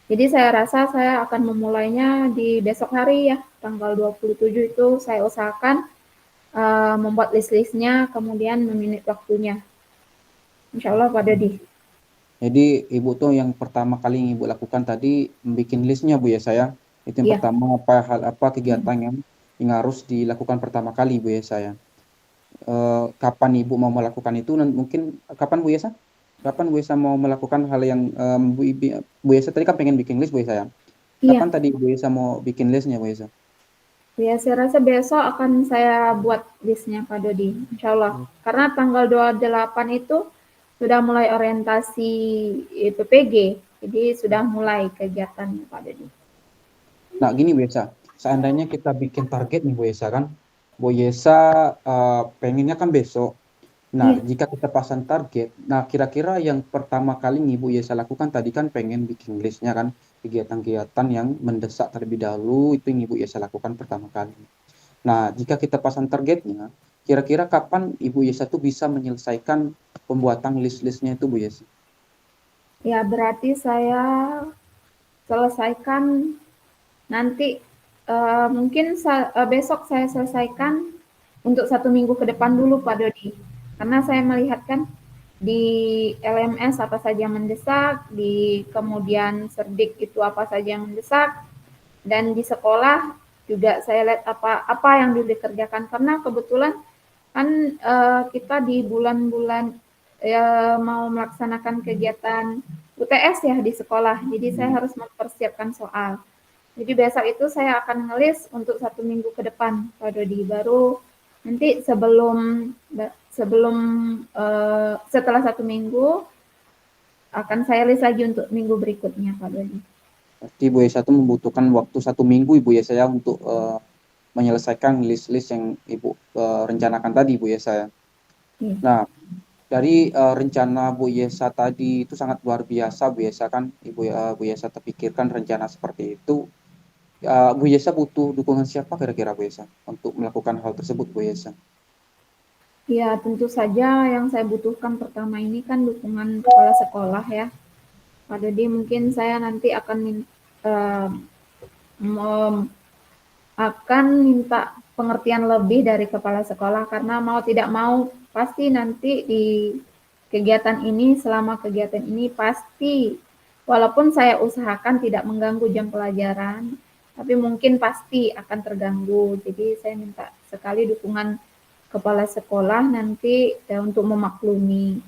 Jadi saya rasa saya akan memulainya di besok hari ya, tanggal 27 itu saya usahakan membuat list-listnya, kemudian memanage waktunya. Insya Allah Pak Dodi. Jadi Ibu tuh yang pertama kali yang Ibu lakukan tadi bikin listnya Bu ya saya. Itu yang Iya, pertama apa kegiatan yang harus dilakukan pertama kali Bu ya saya. Kapan Ibu mau melakukan itu mungkin kapan Bu Yesa? Kapan Bu Yesa mau melakukan hal yang Bu Yesa tadi kan pengen bikin list Bu Yesa ya. iya. Kapan tadi Bu Yesa mau bikin listnya Bu Yesa? Ya, saya rasa besok akan saya buat listnya Pak Dodi, insya Allah. Karena tanggal 28 itu sudah mulai orientasi PPG, jadi sudah mulai kegiatannya Pak Dodi. Nah gini Bu Yesa, seandainya kita bikin target nih Bu Yesa kan, Bu Yesa pengennya kan besok. Nah, Iya, jika kita pasang target, nah kira-kira yang pertama kali nih Bu Yesa lakukan tadi kan pengen bikin listnya kan, kegiatan-kegiatan yang mendesak terlebih dahulu itu yang Ibu Yesa lakukan pertama kali. Nah, jika kita pasang targetnya, kira-kira kapan Ibu Yesa tuh bisa menyelesaikan pembuatan list-listnya itu Bu Yesa? ya berarti saya selesaikan nanti mungkin besok saya selesaikan untuk 1 minggu ke depan dulu Pak Dodi. Karena saya melihat kan di LMS apa saja yang mendesak, di kemudian Serdik itu apa saja yang mendesak, dan di sekolah juga saya lihat apa yang dikerjakan karena kebetulan kan kita di bulan-bulan mau melaksanakan kegiatan UTS ya di sekolah, jadi saya harus mempersiapkan soal. Jadi besok itu saya akan ngelis untuk 1 minggu ke depan, Pak Dodi. Baru nanti sebelum sebelum setelah 1 minggu akan saya list lagi untuk minggu berikutnya, Pak Dodi. Berarti Bu Yesa tuh membutuhkan waktu 1 minggu Ibu Yesa ya untuk menyelesaikan list-list yang Ibu rencanakan tadi Bu Yesa ya. Iya. Nah, dari rencana Bu Yesa tadi itu sangat luar biasa Bu Yesa kan, Bu Yesa terpikirkan rencana seperti itu. Bu Yesa butuh dukungan siapa kira-kira Bu Yesa untuk melakukan hal tersebut Bu Yesa? Ya, tentu saja yang saya butuhkan pertama ini kan dukungan kepala sekolah ya. Pak Dodi, mungkin saya nanti eh, akan minta pengertian lebih dari kepala sekolah karena mau tidak mau pasti nanti di kegiatan ini, selama kegiatan ini pasti walaupun saya usahakan tidak mengganggu jam pelajaran, tapi mungkin pasti akan terganggu. Jadi saya minta sekali dukungan kepala sekolah nanti untuk memaklumi.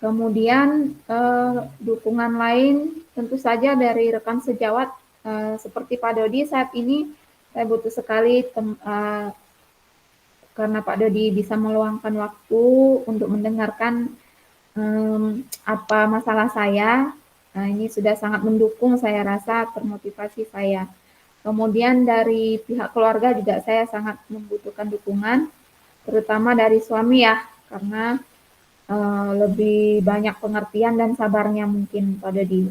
Kemudian dukungan lain tentu saja dari rekan sejawat seperti Pak Dodi saat ini saya butuh sekali karena Pak Dodi bisa meluangkan waktu untuk mendengarkan apa masalah saya. Nah, ini sudah sangat mendukung saya rasa termotivasi saya. Kemudian dari pihak keluarga juga saya sangat membutuhkan dukungan, terutama dari suami ya, karena lebih banyak pengertian dan sabarnya mungkin pada di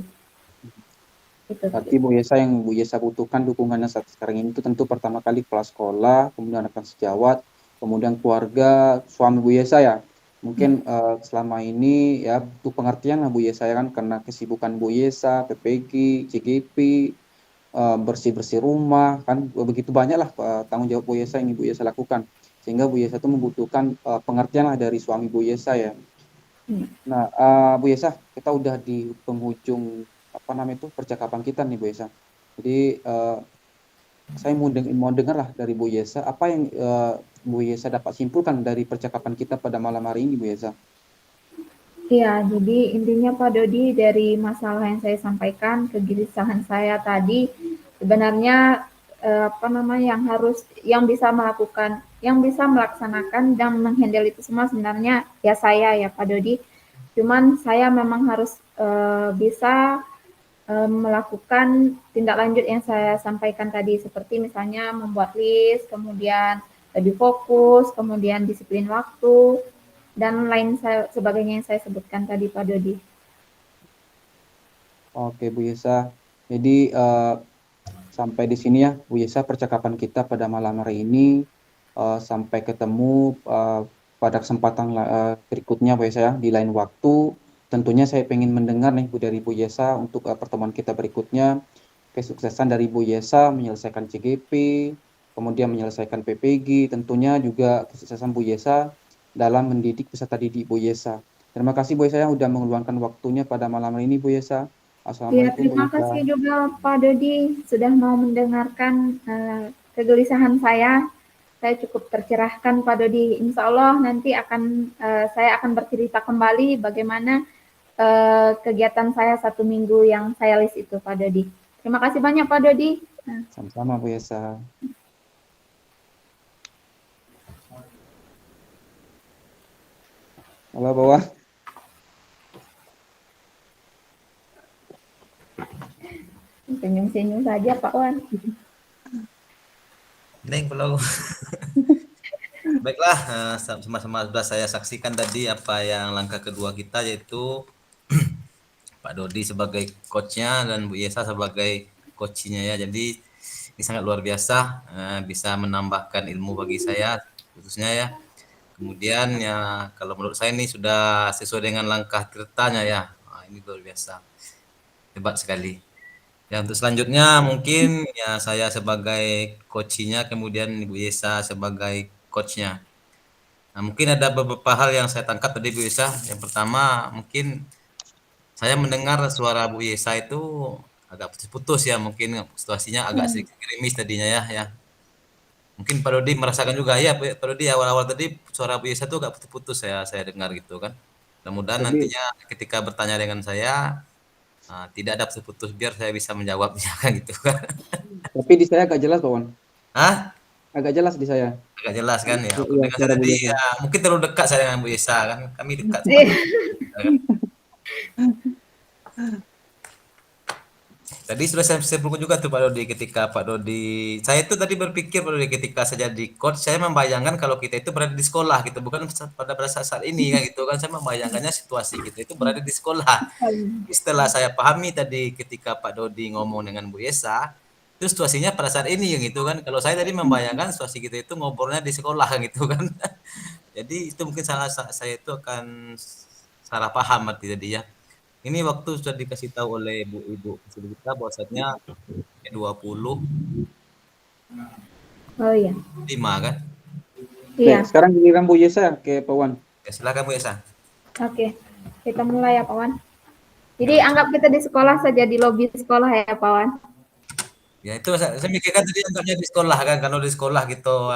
itu. Berarti Bu Yesa yang Bu Yesa butuhkan dukungannya saat sekarang ini itu tentu pertama kali kepala sekolah, kemudian rekan sejawat, kemudian keluarga, suami Bu Yesa ya. Mungkin selama ini ya butuh pengertian lah Bu Yesa ya kan karena kesibukan Bu Yesa, PPG, CGP, bersih-bersih rumah kan begitu banyak lah tanggung jawab Bu Yesa yang Ibu Yesa lakukan. Sehingga Bu Yesa itu membutuhkan pengertian lah dari suami Bu Yesa ya. Hmm. Nah, Bu Yesa, kita udah di penghujung apa namanya itu percakapan kita nih Bu Yesa. Jadi saya mau dengar lah dari Bu Yesa apa yang Bu Yesa dapat simpulkan dari percakapan kita pada malam hari ini Bu Yesa. Iya, jadi intinya Pak Dodi dari masalah yang saya sampaikan, kegelisahan saya tadi sebenarnya apa namanya yang bisa melakukan, yang bisa melaksanakan dan menghandle itu semua sebenarnya ya saya ya Pak Dodi. Cuman saya memang harus bisa melakukan tindak lanjut yang saya sampaikan tadi, seperti misalnya membuat list, kemudian lebih fokus, kemudian disiplin waktu, dan lain sebagainya yang saya sebutkan tadi Pak Dodi. Oke Bu Yesa. Jadi sampai di sini ya Bu Yesa percakapan kita pada malam hari ini. Sampai ketemu pada kesempatan berikutnya Bu Yesa ya di lain waktu. Tentunya saya ingin mendengar nih dari Bu Yesa untuk pertemuan kita berikutnya kesuksesan dari Bu Yesa menyelesaikan CGP, kemudian menyelesaikan PPG, tentunya juga kesuksesan Bu Yesa dalam mendidik peserta didik Bu Yesa. Terima kasih Bu Yesa yang sudah meluangkan waktunya pada malam ini Bu Yesa. Ya, Assalamualaikum Bu terima Yesa. kasih juga Pak Dodi sudah mau mendengarkan kegelisahan saya. Saya cukup tercerahkan Pak Dodi. Insya Allah nanti saya akan bercerita kembali bagaimana kegiatan saya 1 minggu yang saya list itu Pak Dodi. Terima kasih banyak Pak Dodi. Sama-sama Bu Yesa. Halo Pak Wan. Senyum-senyum saja Pak Wan. Neng pulau. Baiklah, sama-sama sudah saya saksikan tadi apa yang langkah kedua kita, yaitu Pak Dodi sebagai coachnya dan Bu Yesa sebagai coachnya ya. Jadi ini sangat luar biasa, bisa menambahkan ilmu bagi saya khususnya ya. Kemudian ya kalau menurut saya ini sudah sesuai dengan langkah tirtanya ya. Ini luar biasa, hebat sekali. Ya untuk selanjutnya mungkin ya saya sebagai coachnya, kemudian Ibu Yesa sebagai coachnya. Nah, mungkin ada beberapa hal yang saya tangkap tadi Bu Yesa. Yang pertama mungkin saya mendengar suara Bu Yesa itu agak putus-putus ya, mungkin situasinya agak sedikit gerimis tadinya ya. Mungkin Pak Dodi merasakan juga ya, Pak Dodi awal-awal tadi suara Bu Yesa itu agak putus-putus saya dengar gitu kan. Mudah-mudahan Tapi nantinya ketika bertanya dengan saya tidak ada putus-putus biar saya bisa menjawabnya kan gitu kan. tapi di saya agak jelas Pak Wan. Hah? Agak jelas di saya. Agak jelas kan ya. Waktu Iya, dengan saya suara Bu tadi Yesa. ya mungkin terlalu dekat saya dengan Bu Yesa kan. Kami dekat sekali. Kan? Tadi sudah saya sebutkan juga tuh Pak Dodi, ketika Pak Dodi, saya itu tadi berpikir Pak Dodi ketika saya jadi coach, saya membayangkan kalau kita itu berada di sekolah gitu, bukan pada saat ini kan gitu kan, saya membayangkannya situasi kita itu berada di sekolah. Tapi setelah saya pahami tadi ketika Pak Dodi ngomong dengan Bu Yesa, itu situasinya pada saat ini yang gitu kan. Kalau saya tadi membayangkan situasi kita itu ngobrolnya di sekolah gitu kan. Jadi itu mungkin saya itu akan salah paham arti tadi ya. Ini waktu sudah dikasih tahu oleh ibu kita bahwasanya 25 Oh iya. kan. Iya. Baik, sekarang giliran Bu Yesa ke Pak Wan. Ya, silakan Bu Esa. Oke. Kita mulai ya Pak Wan. Jadi anggap kita di sekolah saja, di lobi sekolah ya Pak Wan. Ya itu saya mikirkan tadi anggapnya di sekolah kan, kalau di sekolah gitu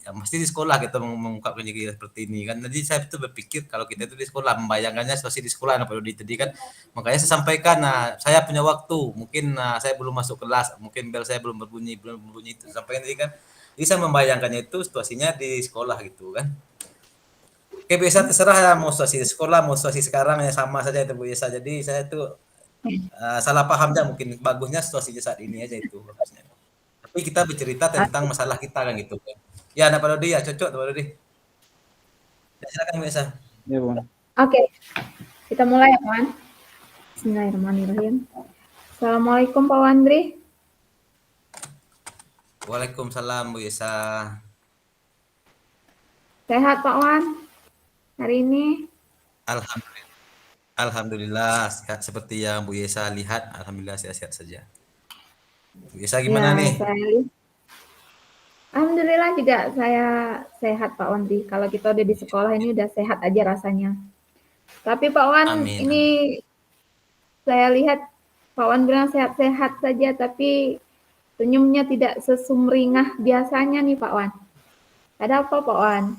ya mesti di sekolah kita mengungkapkan juga seperti ini kan. Jadi saya itu berpikir kalau kita itu di sekolah, membayangkannya situasi di sekolah apa tadi kan. Makanya saya sampaikan, saya punya waktu, mungkin saya belum masuk kelas, mungkin bel saya belum berbunyi itu sampaikan tadi kan. Jadi saya membayangkannya itu situasinya di sekolah gitu kan. Oke, biasa terserah ya, mau situasi di sekolah, mau situasi sekarang ya sama saja itu Bu Yesa. Jadi saya itu salah paham ya, mungkin bagusnya situasinya saat ini aja itu bagusnya. Tapi kita bercerita tentang masalah kita kan gitu kan. Ya, Pak Dodi ya cocok Pak Dodi. Ya, silakan Bu Yesa. Ya, Pak Wan. Oke. Kita mulai ya Pak Wan. Bismillahirrahmanirrahim. Assalamualaikum Pak Wandri. Waalaikumsalam Bu Yesa. Sehat Pak Wan hari ini? Alhamdulillah. Alhamdulillah, seperti yang Bu Yesa lihat, alhamdulillah sehat-sehat saja. Bu Yesa gimana nih? Alhamdulillah juga saya sehat Pak Wandri. Kalau kita udah di sekolah ini udah sehat aja rasanya. Tapi Pak Wan, Amin. ini saya lihat Pak Wan bilang sehat-sehat saja, tapi senyumnya tidak sesumringah biasanya nih Pak Wan. Ada apa Pak Wan?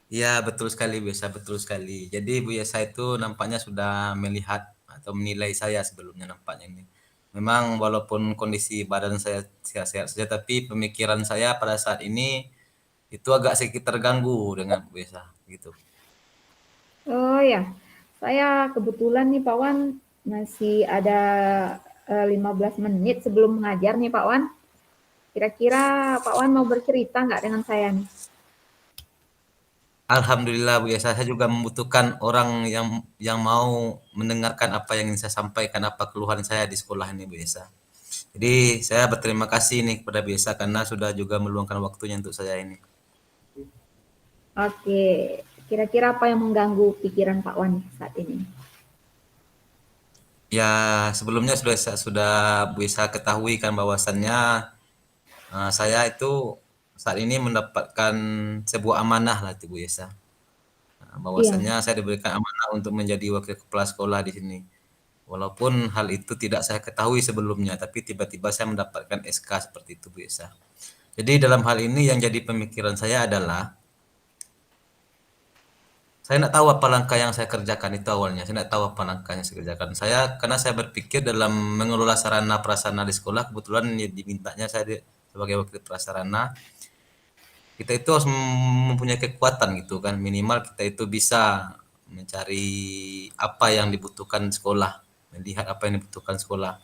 Ya, betul sekali Bu Yesa, betul sekali. Jadi Bu Yesa itu nampaknya sudah melihat atau menilai saya sebelumnya nampaknya ini. Memang walaupun kondisi badan saya sehat-sehat saja, tapi pemikiran saya pada saat ini itu agak sedikit terganggu dengan Bu Yesa gitu. Oh ya, saya kebetulan nih Pak Wan masih ada 15 menit sebelum mengajar nih Pak Wan. Kira-kira Pak Wan mau bercerita nggak dengan saya nih? Alhamdulillah Bu Yesa, saya juga membutuhkan orang yang mau mendengarkan apa yang ingin saya sampaikan, apa keluhan saya di sekolah ini Bu Yesa. Jadi saya berterima kasih nih kepada Bu Yesa karena sudah juga meluangkan waktunya untuk saya ini. Oke, kira-kira apa yang mengganggu pikiran Pak Wan saat ini? Ya, sebelumnya sudah Bu Yesa ketahui kan bahwasannya Saya itu saat ini mendapatkan sebuah amanah lah itu Bu Yesa. Iya. Bahwasanya saya diberikan amanah untuk menjadi wakil kepala sekolah di sini. Walaupun hal itu tidak saya ketahui sebelumnya, tapi tiba-tiba saya mendapatkan SK seperti itu Bu Yesa. Jadi dalam hal ini yang jadi pemikiran saya adalah saya tidak tahu apa langkah yang saya kerjakan itu awalnya. Saya tidak tahu apa langkah yang saya kerjakan. Karena saya berpikir dalam mengelola sarana prasarana di sekolah, kebetulan dimintanya saya sebagai wakil prasarana, kita itu harus mempunyai kekuatan gitu kan. Minimal kita itu bisa mencari apa yang dibutuhkan sekolah, melihat apa yang dibutuhkan sekolah.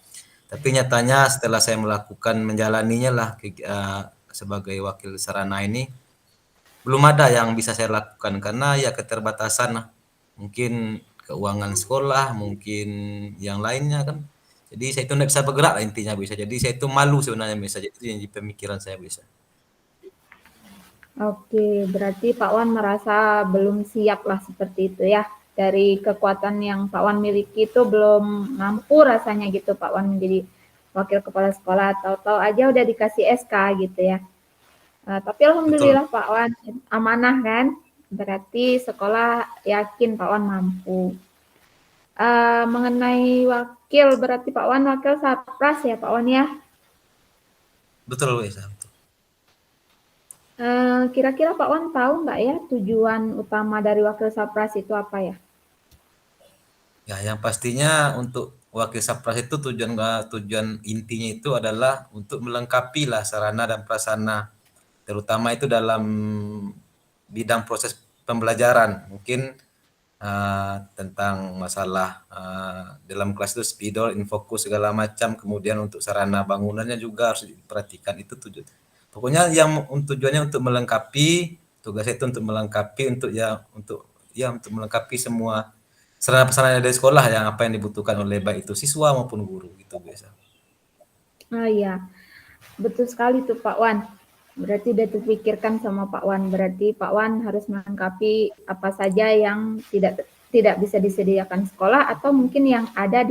Tapi nyatanya setelah saya melakukan menjalaninya lah sebagai wakil sarana ini, belum ada yang bisa saya lakukan karena ya keterbatasan mungkin keuangan sekolah, mungkin yang lainnya kan. Jadi saya itu tidak bisa bergerak lah intinya bisa. Jadi saya itu malu sebenarnya bisa. Jadi itu yang di pemikiran saya bisa. Oke, berarti Pak Wan merasa belum siap lah seperti itu ya. Dari kekuatan yang Pak Wan miliki itu belum mampu rasanya gitu Pak Wan menjadi wakil kepala sekolah. Tahu-tahu aja udah dikasih SK gitu ya. Tapi Betul. alhamdulillah Pak Wan amanah kan. Berarti sekolah yakin Pak Wan mampu. Mengenai wakil, berarti Pak Wan wakil Sapras ya Pak Wan ya. Betul bisa. Kira-kira Pak Wan tahu nggak ya tujuan utama dari wakil Sapras itu apa ya? Ya, yang pastinya untuk wakil Sapras itu tujuan intinya itu adalah untuk melengkapi lah sarana dan prasarana, terutama itu dalam bidang proses pembelajaran. Mungkin tentang masalah dalam kelas itu spidol, infokus segala macam, kemudian untuk sarana bangunannya juga harus diperhatikan itu tujuan. Pokoknya yang tujuannya untuk melengkapi, tugas itu untuk melengkapi untuk melengkapi semua sarana prasarana dari sekolah yang apa yang dibutuhkan oleh baik itu siswa maupun guru gitu biasa. Iya, betul sekali tuh Pak Wan. Berarti udah terpikirkan sama Pak Wan. Berarti Pak Wan harus melengkapi apa saja yang tidak bisa disediakan sekolah atau mungkin yang ada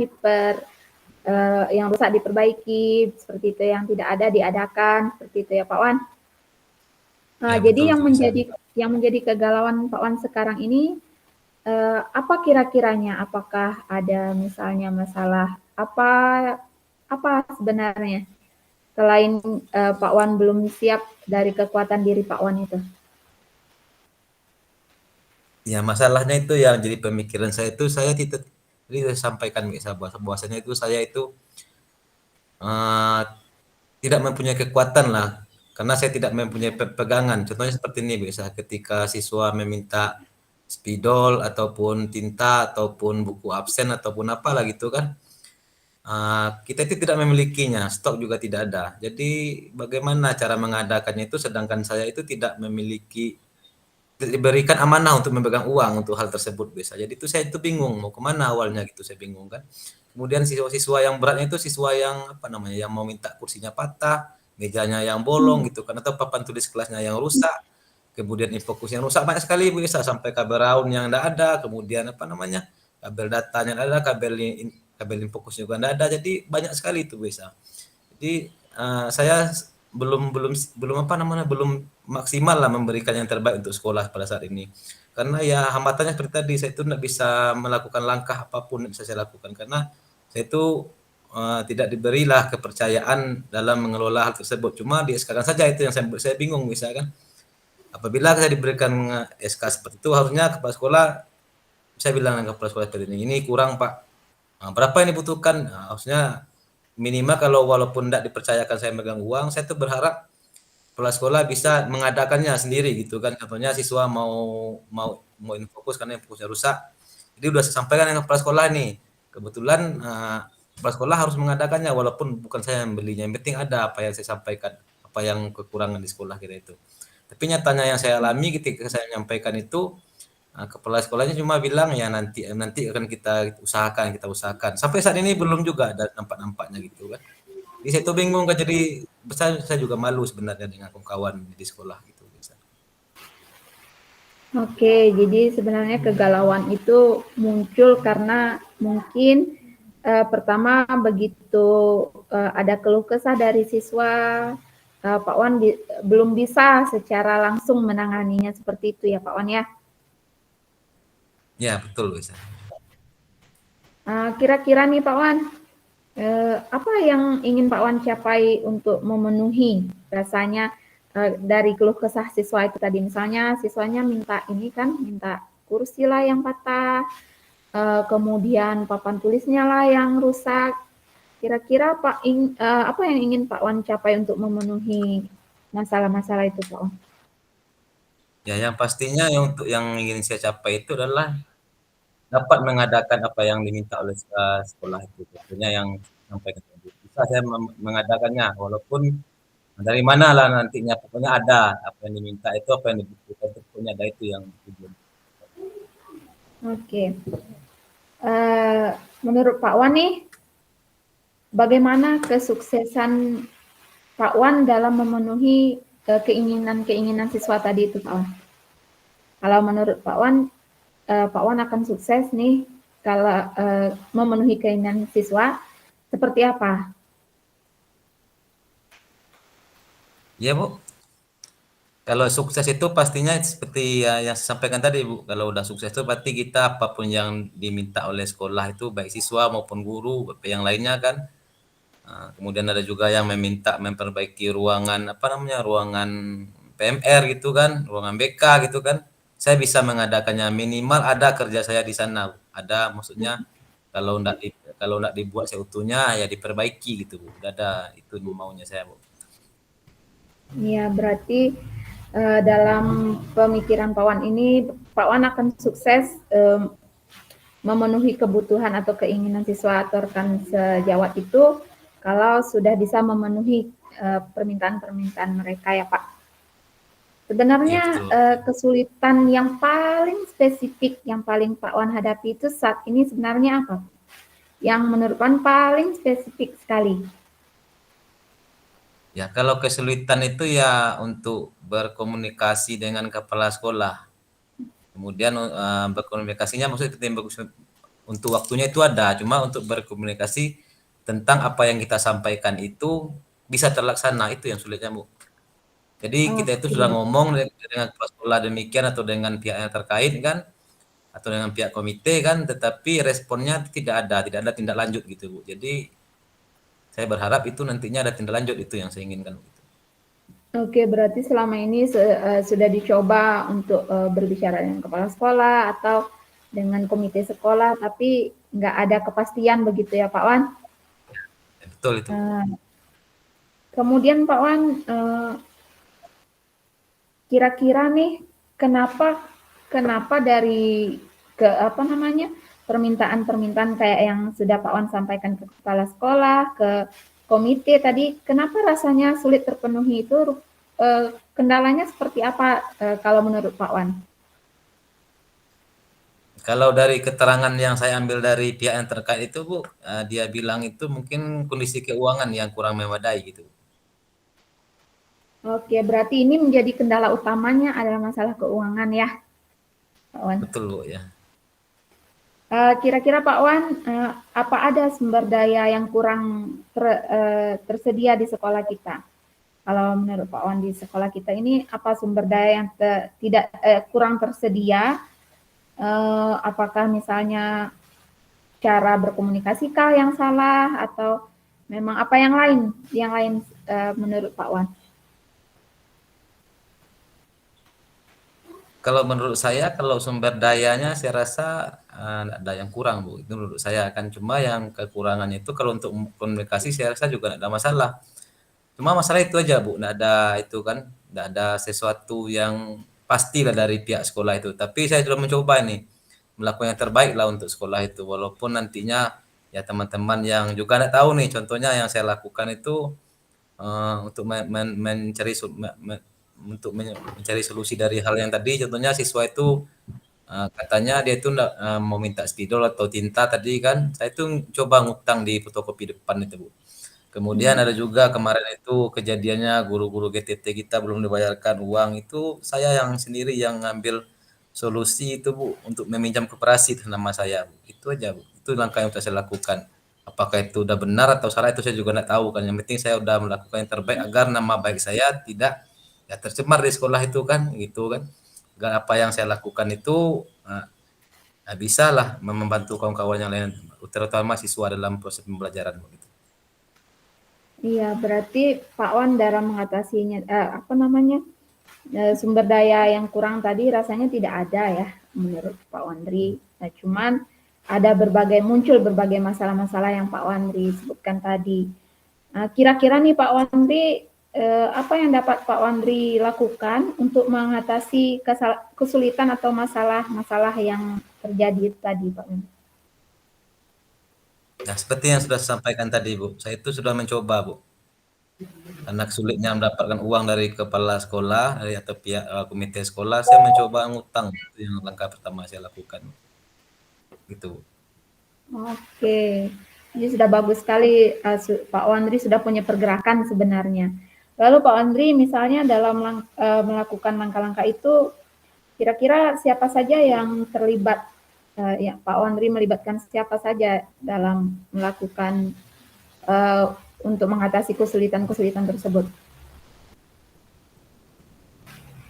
yang rusak diperbaiki, seperti itu, yang tidak ada diadakan, seperti itu ya Pak Wan. Ya Jadi betul bisa. yang menjadi kegalauan Pak Wan sekarang ini apa kira-kiranya? Apakah ada misalnya masalah apa sebenarnya? Selain Pak Wan belum siap dari kekuatan diri Pak Wan itu. Ya masalahnya itu yang jadi pemikiran saya itu saya tidak jadi saya sampaikan bisa bahwasanya itu saya itu eh, tidak mempunyai kekuatan lah karena saya tidak mempunyai pegangan. Contohnya seperti ini bisa ketika siswa meminta spidol ataupun tinta ataupun buku absen ataupun apalah gitu kan. Kita itu tidak memilikinya, stok juga tidak ada. Jadi bagaimana cara mengadakannya itu sedangkan saya itu tidak memiliki diberikan amanah untuk memegang uang untuk hal tersebut bisa. Jadi itu saya itu bingung mau kemana awalnya gitu saya bingung kan. Kemudian siswa-siswa yang beratnya itu siswa yang apa namanya yang mau minta kursinya patah, mejanya yang bolong gitu kan atau papan tulis kelasnya yang rusak, kemudian infokus yang rusak banyak sekali bisa sampai kabel raun yang tidak ada, kemudian apa namanya kabel datanya tidak ada, kabel infokus juga tidak ada, jadi banyak sekali itu bisa. Jadi saya belum belum belum apa namanya belum maksimal lah memberikan yang terbaik untuk sekolah pada saat ini. Karena ya hambatannya seperti tadi saya itu tidak bisa melakukan langkah apapun yang bisa saya lakukan karena saya itu tidak diberilah kepercayaan dalam mengelola hal tersebut. Cuma di SK saja itu yang saya bingung misalkan. Apabila saya diberikan SK seperti itu harusnya kepala sekolah saya bilang ke kepala sekolah seperti ini kurang Pak. Berapa yang dibutuhkan? Harusnya minimal kalau walaupun tidak dipercayakan saya megang uang, saya tuh berharap kepala sekolah bisa mengadakannya sendiri gitu kan. Contohnya siswa mau mau mau infokus karena infokusnya rusak. Jadi udah saya sampaikan dengan kepala sekolah nih. Kebetulan kepala sekolah harus mengadakannya walaupun bukan saya yang belinya. Yang penting ada apa yang saya sampaikan, apa yang kekurangan di sekolah kita itu. Tapi nyatanya yang saya alami ketika saya menyampaikan itu kepala sekolahnya cuma bilang ya nanti nanti akan kita usahakan. Sampai saat ini belum juga ada nampak-nampaknya gitu kan. Jadi saya tuh bingung kan jadi saya juga malu sebenarnya dengan kawan di sekolah gitu. Oke, jadi sebenarnya kegalauan itu muncul karena mungkin pertama begitu ada keluh kesah dari siswa Pak Wan belum bisa secara langsung menanganinya seperti itu ya Pak Wan ya. Ya, betul Bu Isa. Kira-kira nih Pak Wan, apa yang ingin Pak Wan capai untuk memenuhi rasanya dari keluh kesah siswa itu tadi, misalnya siswanya minta ini kan, minta kursi lah yang patah, kemudian papan tulisnya lah yang rusak. Kira-kira apa yang ingin Pak Wan capai untuk memenuhi masalah-masalah itu Pak Wan? Ya, yang pastinya untuk yang ingin saya capai itu adalah dapat mengadakan apa yang diminta oleh sekolah itu. Tentunya yang sampaikan tadi. Bisa saya mengadakannya, walaupun dari mana lah nantinya, pokoknya ada apa yang diminta itu, apa yang dibutuhkan itu, pokoknya ada itu yang tujuan. Oke. Menurut Pak Wan nih, bagaimana kesuksesan Pak Wan dalam memenuhi keinginan-keinginan siswa tadi itu Pak Wan? Kalau menurut Pak Wan akan sukses nih kalau memenuhi keinginan siswa seperti apa? Ya Bu, kalau sukses itu pastinya seperti ya, yang saya sampaikan tadi Bu, kalau udah sukses itu berarti kita apapun yang diminta oleh sekolah itu, baik siswa maupun guru, yang lainnya kan. Kemudian ada juga yang meminta memperbaiki ruangan apa namanya, ruangan PMR gitu kan, ruangan BK gitu kan. Saya bisa mengadakannya, minimal ada kerja saya di sana, Bu. Ada, maksudnya kalau enggak dibuat seutuhnya ya diperbaiki gitu Bu. Udah ada, itu maunya saya Bu. Ya, berarti dalam pemikiran Pak Wan ini, Pak Wan akan sukses memenuhi kebutuhan atau keinginan siswa atau rekan sejawat itu kalau sudah bisa memenuhi permintaan-permintaan mereka ya Pak. Iya Sebenarnya betul. kesulitan yang paling spesifik yang paling Pak Wan hadapi itu saat ini sebenarnya apa? Yang menurut Pak Wan paling spesifik sekali. Ya, kalau kesulitan itu ya untuk berkomunikasi dengan kepala sekolah. Kemudian berkomunikasinya maksudnya untuk waktunya itu ada, cuma untuk berkomunikasi tentang apa yang kita sampaikan itu bisa terlaksana, itu yang sulitnya Bu. Jadi kita itu sudah Oke, ngomong dengan kepala sekolah demikian atau dengan pihak yang terkait kan, atau dengan pihak komite kan, tetapi responnya tidak ada tindak lanjut gitu Bu. Jadi saya berharap itu nantinya ada tindak lanjut, itu yang saya inginkan. oke, berarti selama ini sudah dicoba untuk berbicara dengan kepala sekolah atau dengan komite sekolah, tapi nggak ada kepastian begitu ya Pak Wan. Ya, betul itu. Kemudian Pak Wan, kira-kira nih kenapa kenapa dari ke apa namanya permintaan-permintaan kayak yang sudah Pak Wan sampaikan ke kepala sekolah, ke komite tadi, kenapa rasanya sulit terpenuhi itu? Kendalanya seperti apa kalau menurut Pak Wan? Kalau dari keterangan yang saya ambil dari pihak yang terkait itu Bu, dia bilang itu mungkin kondisi keuangan yang kurang memadai gitu. Oke, berarti ini menjadi kendala utamanya adalah masalah keuangan ya, Pak Wan. Betul Bu ya. Kira-kira Pak Wan, apa ada sumber daya yang kurang tersedia di sekolah kita? Kalau menurut Pak Wan di sekolah kita ini apa sumber daya yang tidak kurang tersedia? Apakah misalnya cara berkomunikasikah yang salah atau memang apa yang lain menurut Pak Wan? Kalau menurut saya, kalau sumber dayanya saya rasa ada yang kurang Bu. Itu menurut saya kan, cuma yang kekurangannya itu kalau untuk komunikasi saya rasa juga tidak ada masalah. Cuma masalah itu aja Bu, tidak ada itu kan, tidak ada sesuatu yang pasti lah dari pihak sekolah itu. Tapi saya sudah mencoba ini melakukan yang terbaik lah untuk sekolah itu, walaupun nantinya ya teman-teman yang juga tidak tahu nih, contohnya yang saya lakukan itu untuk mencari solusi dari hal yang tadi, contohnya siswa itu katanya dia itu mau minta spidol atau tinta tadi kan, saya itu coba ngutang di fotokopi depan itu Bu. Kemudian ada juga kemarin itu kejadiannya guru-guru GTT kita belum dibayarkan uang, itu saya yang sendiri yang ngambil solusi itu Bu untuk meminjam koperasi nama saya Bu. Itu aja Bu. Itu langkah yang sudah saya lakukan. Apakah itu udah benar atau salah itu saya juga nggak tahu kan. Yang penting saya udah melakukan yang terbaik agar nama baik saya tidak ya tercemar di sekolah itu kan, gitu kan. Agar apa yang saya lakukan itu bisa lah membantu kawan-kawan yang lain, terutama siswa dalam proses pembelajaran begitu. Iya, berarti Pak Wan dalam mengatasinya, apa namanya, sumber daya yang kurang tadi rasanya tidak ada ya, menurut Pak Wandri. Nah, cuman ada muncul berbagai masalah-masalah yang Pak Wandri sebutkan tadi. Nah, kira-kira nih Pak Wandri, apa yang dapat Pak Wandri lakukan untuk mengatasi kesulitan atau masalah-masalah yang terjadi tadi, Pak Wandri? Nah, seperti yang sudah saya sampaikan tadi, Bu, saya itu sudah mencoba, Bu. Karena sulitnya mendapatkan uang dari kepala sekolah, atau pihak komite sekolah, saya mencoba ngutang. Itu yang langkah pertama saya lakukan. Gitu, Bu. Oke, ini sudah bagus sekali, Pak Wandri sudah punya pergerakan sebenarnya. Lalu Pak Wandri misalnya dalam melakukan langkah-langkah itu, kira-kira siapa saja yang terlibat? Ya, Pak Wandri melibatkan siapa saja dalam melakukan untuk mengatasi kesulitan-kesulitan tersebut?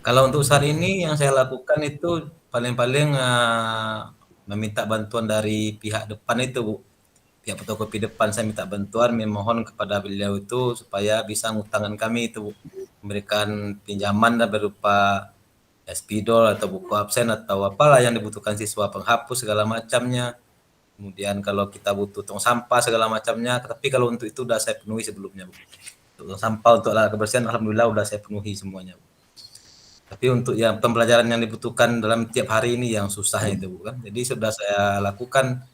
Kalau untuk saat ini yang saya lakukan itu paling-paling meminta bantuan dari pihak depan itu, Bu. Pihak fotokopi depan saya minta bantuan, memohon kepada beliau itu supaya bisa ngutangkan kami itu, Bu. Memberikan pinjaman dan berupa spidol atau buku absen atau apalah yang dibutuhkan siswa, penghapus segala macamnya. Kemudian kalau kita butuh tong sampah segala macamnya, tapi kalau untuk itu udah saya penuhi sebelumnya, Bu. Untuk tong sampah, untuk alat kebersihan, alhamdulillah udah saya penuhi semuanya, Bu. Tapi untuk yang pembelajaran yang dibutuhkan dalam tiap hari ini yang susah itu, Bu, kan. Jadi sudah saya lakukan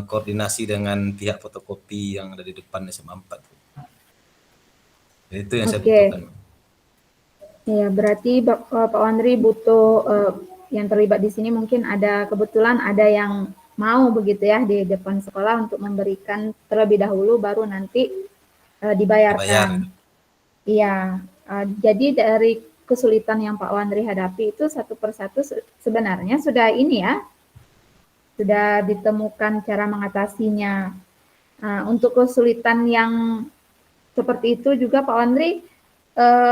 koordinasi dengan pihak fotokopi yang ada di depan SMA 4. Jadi itu yang saya Oke, butuhkan. ya berarti Pak Wandri butuh yang terlibat di sini mungkin kebetulan ada yang mau begitu ya di depan sekolah untuk memberikan terlebih dahulu baru nanti Dibayar. dibayarkan. Iya, jadi dari kesulitan yang Pak Wandri hadapi itu satu persatu sebenarnya sudah ini ya, sudah ditemukan cara mengatasinya. Untuk kesulitan yang seperti itu juga Pak Wandri,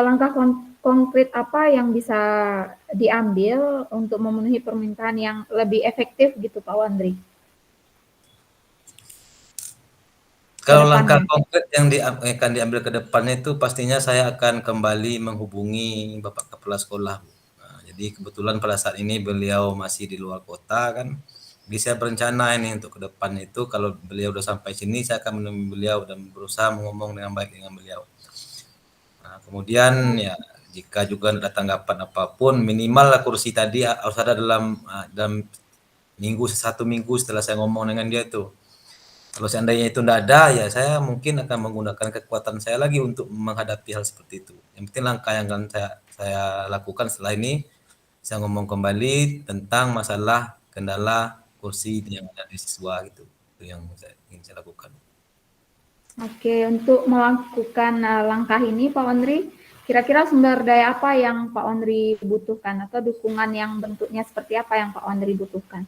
langkah konkret apa yang bisa diambil untuk memenuhi permintaan yang lebih efektif gitu Pak Wandri ke Kalau langkah depannya? konkret yang akan diambil ke depannya itu pastinya saya akan kembali menghubungi Bapak Kepala Sekolah. Nah, jadi kebetulan pada saat ini beliau masih di luar kota kan. Jadi saya berencana ini untuk ke depan itu kalau beliau udah sampai sini saya akan menemui beliau dan berusaha ngomong dengan baik dengan beliau. Nah, kemudian ya jika juga ada tanggapan apapun minimal lah kursi tadi harus ada dalam satu minggu setelah saya ngomong dengan dia itu. Kalau seandainya itu tidak ada, ya saya mungkin akan menggunakan kekuatan saya lagi untuk menghadapi hal seperti itu. Yang penting langkah yang akan saya lakukan setelah ini, saya ngomong kembali tentang masalah kendala kursi yang ada di siswa gitu. Itu yang ingin saya lakukan. Oke, untuk melakukan langkah ini Pak Wandri, kira-kira sumber daya apa yang Pak Wandri butuhkan atau dukungan yang bentuknya seperti apa yang Pak Wandri butuhkan?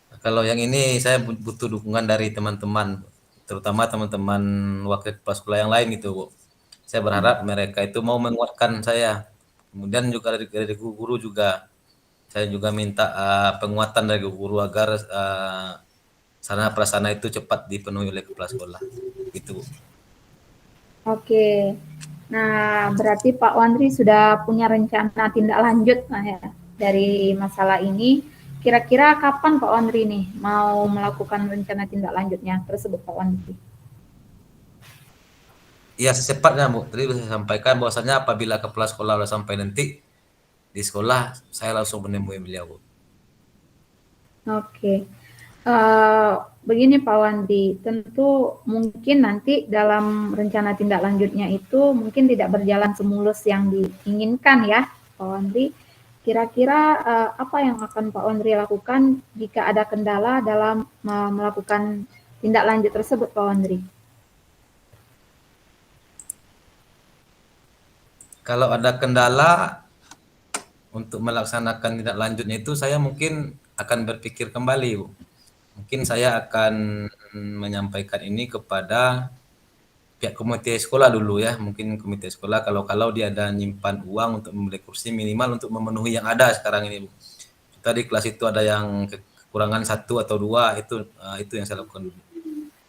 Nah, kalau yang ini saya butuh dukungan dari teman-teman, terutama teman-teman wakil kepala sekolah yang lain gitu, Bu. Saya berharap mereka itu mau menguatkan saya. Kemudian juga dari guru juga. Saya juga minta penguatan dari guru agar sarana prasarana itu cepat dipenuhi oleh kepala sekolah. Gitu. Oke, nah berarti Pak Wandri sudah punya rencana tindak lanjut ya, dari masalah ini. Kira-kira kapan Pak Wandri nih mau melakukan rencana tindak lanjutnya tersebut Pak Wandri? Iya secepatnya Bu. Tadi saya sampaikan bahwasanya apabila kepala sekolah sudah sampai nanti di sekolah saya langsung menemui beliau Bu. Oke, begini Pak Wandri, tentu mungkin nanti dalam rencana tindak lanjutnya itu mungkin tidak berjalan semulus yang diinginkan ya Pak Wandri. Kira-kira apa yang akan Pak Wandri lakukan jika ada kendala dalam melakukan tindak lanjut tersebut Pak Wandri? Kalau ada kendala untuk melaksanakan tindak lanjutnya itu saya mungkin akan berpikir kembali Bu. Mungkin saya akan menyampaikan ini kepada pihak komite sekolah dulu ya. Mungkin komite sekolah kalau dia ada nyimpan uang untuk membeli kursi minimal untuk memenuhi yang ada sekarang ini, Bu. Kita di kelas itu ada yang kekurangan 1 atau 2, itu yang saya lakukan dulu.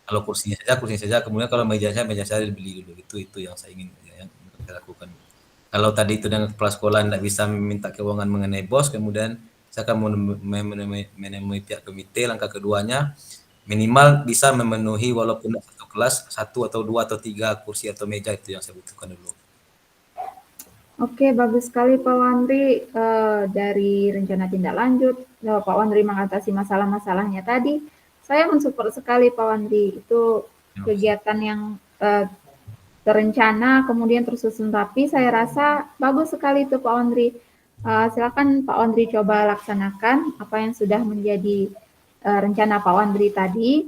Kalau kursinya saja, kemudian kalau meja saya dibeli dulu. Itu yang saya ingin yang saya lakukan. Kalau tadi itu dengan kepala sekolah tidak bisa meminta keuangan mengenai bos, kemudian saya akan menemui pihak komite. Langkah keduanya, minimal bisa memenuhi walaupun satu kelas 1 atau 2 atau 3 kursi atau meja, itu yang saya butuhkan dulu. Oke, bagus sekali Pak Wandri. Dari rencana tindak lanjut, Pak Wandri mengatasi masalah-masalahnya tadi. Saya mensupport sekali Pak Wandri. Itu kegiatan yang terencana, kemudian tersusun rapi. Saya rasa bagus sekali itu Pak Wandri. Silakan Pak Wandri coba laksanakan apa yang sudah menjadi rencana Pak Wandri tadi.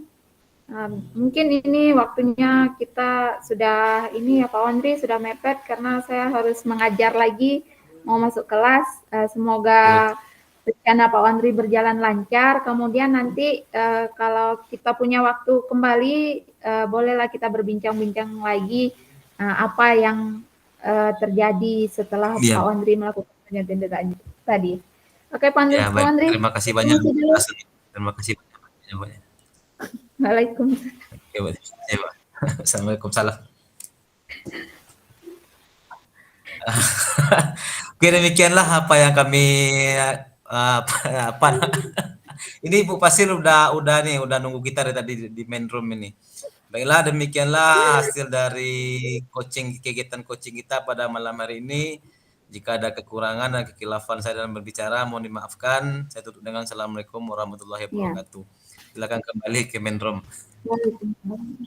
Mungkin ini waktunya kita sudah ini ya Pak Wandri, sudah mepet karena saya harus mengajar lagi, mau masuk kelas. Semoga rencana Pak Wandri berjalan lancar. Kemudian nanti kalau kita punya waktu kembali, bolehlah kita berbincang-bincang lagi apa yang terjadi setelah Pak Wandri melakukan penelitian tadi. Oke, Pak Ya, baik. Wandri. Terima kasih banyak. Terima kasih banyak. Waalaikumsalam. Oke, baik. Ya, Pak. Assalamualaikum salam. Oke, demikianlah apa yang kami apa ini Bu Pasil udah nunggu kita dari tadi di main room ini. Baiklah, demikianlah hasil dari kegiatan coaching kita pada malam hari ini. Jika ada kekurangan dan kekhilafan saya dalam berbicara, mohon dimaafkan. Saya tutup dengan Assalamualaikum warahmatullahi wabarakatuh. Silakan kembali ke main room. Waalaikumsalam.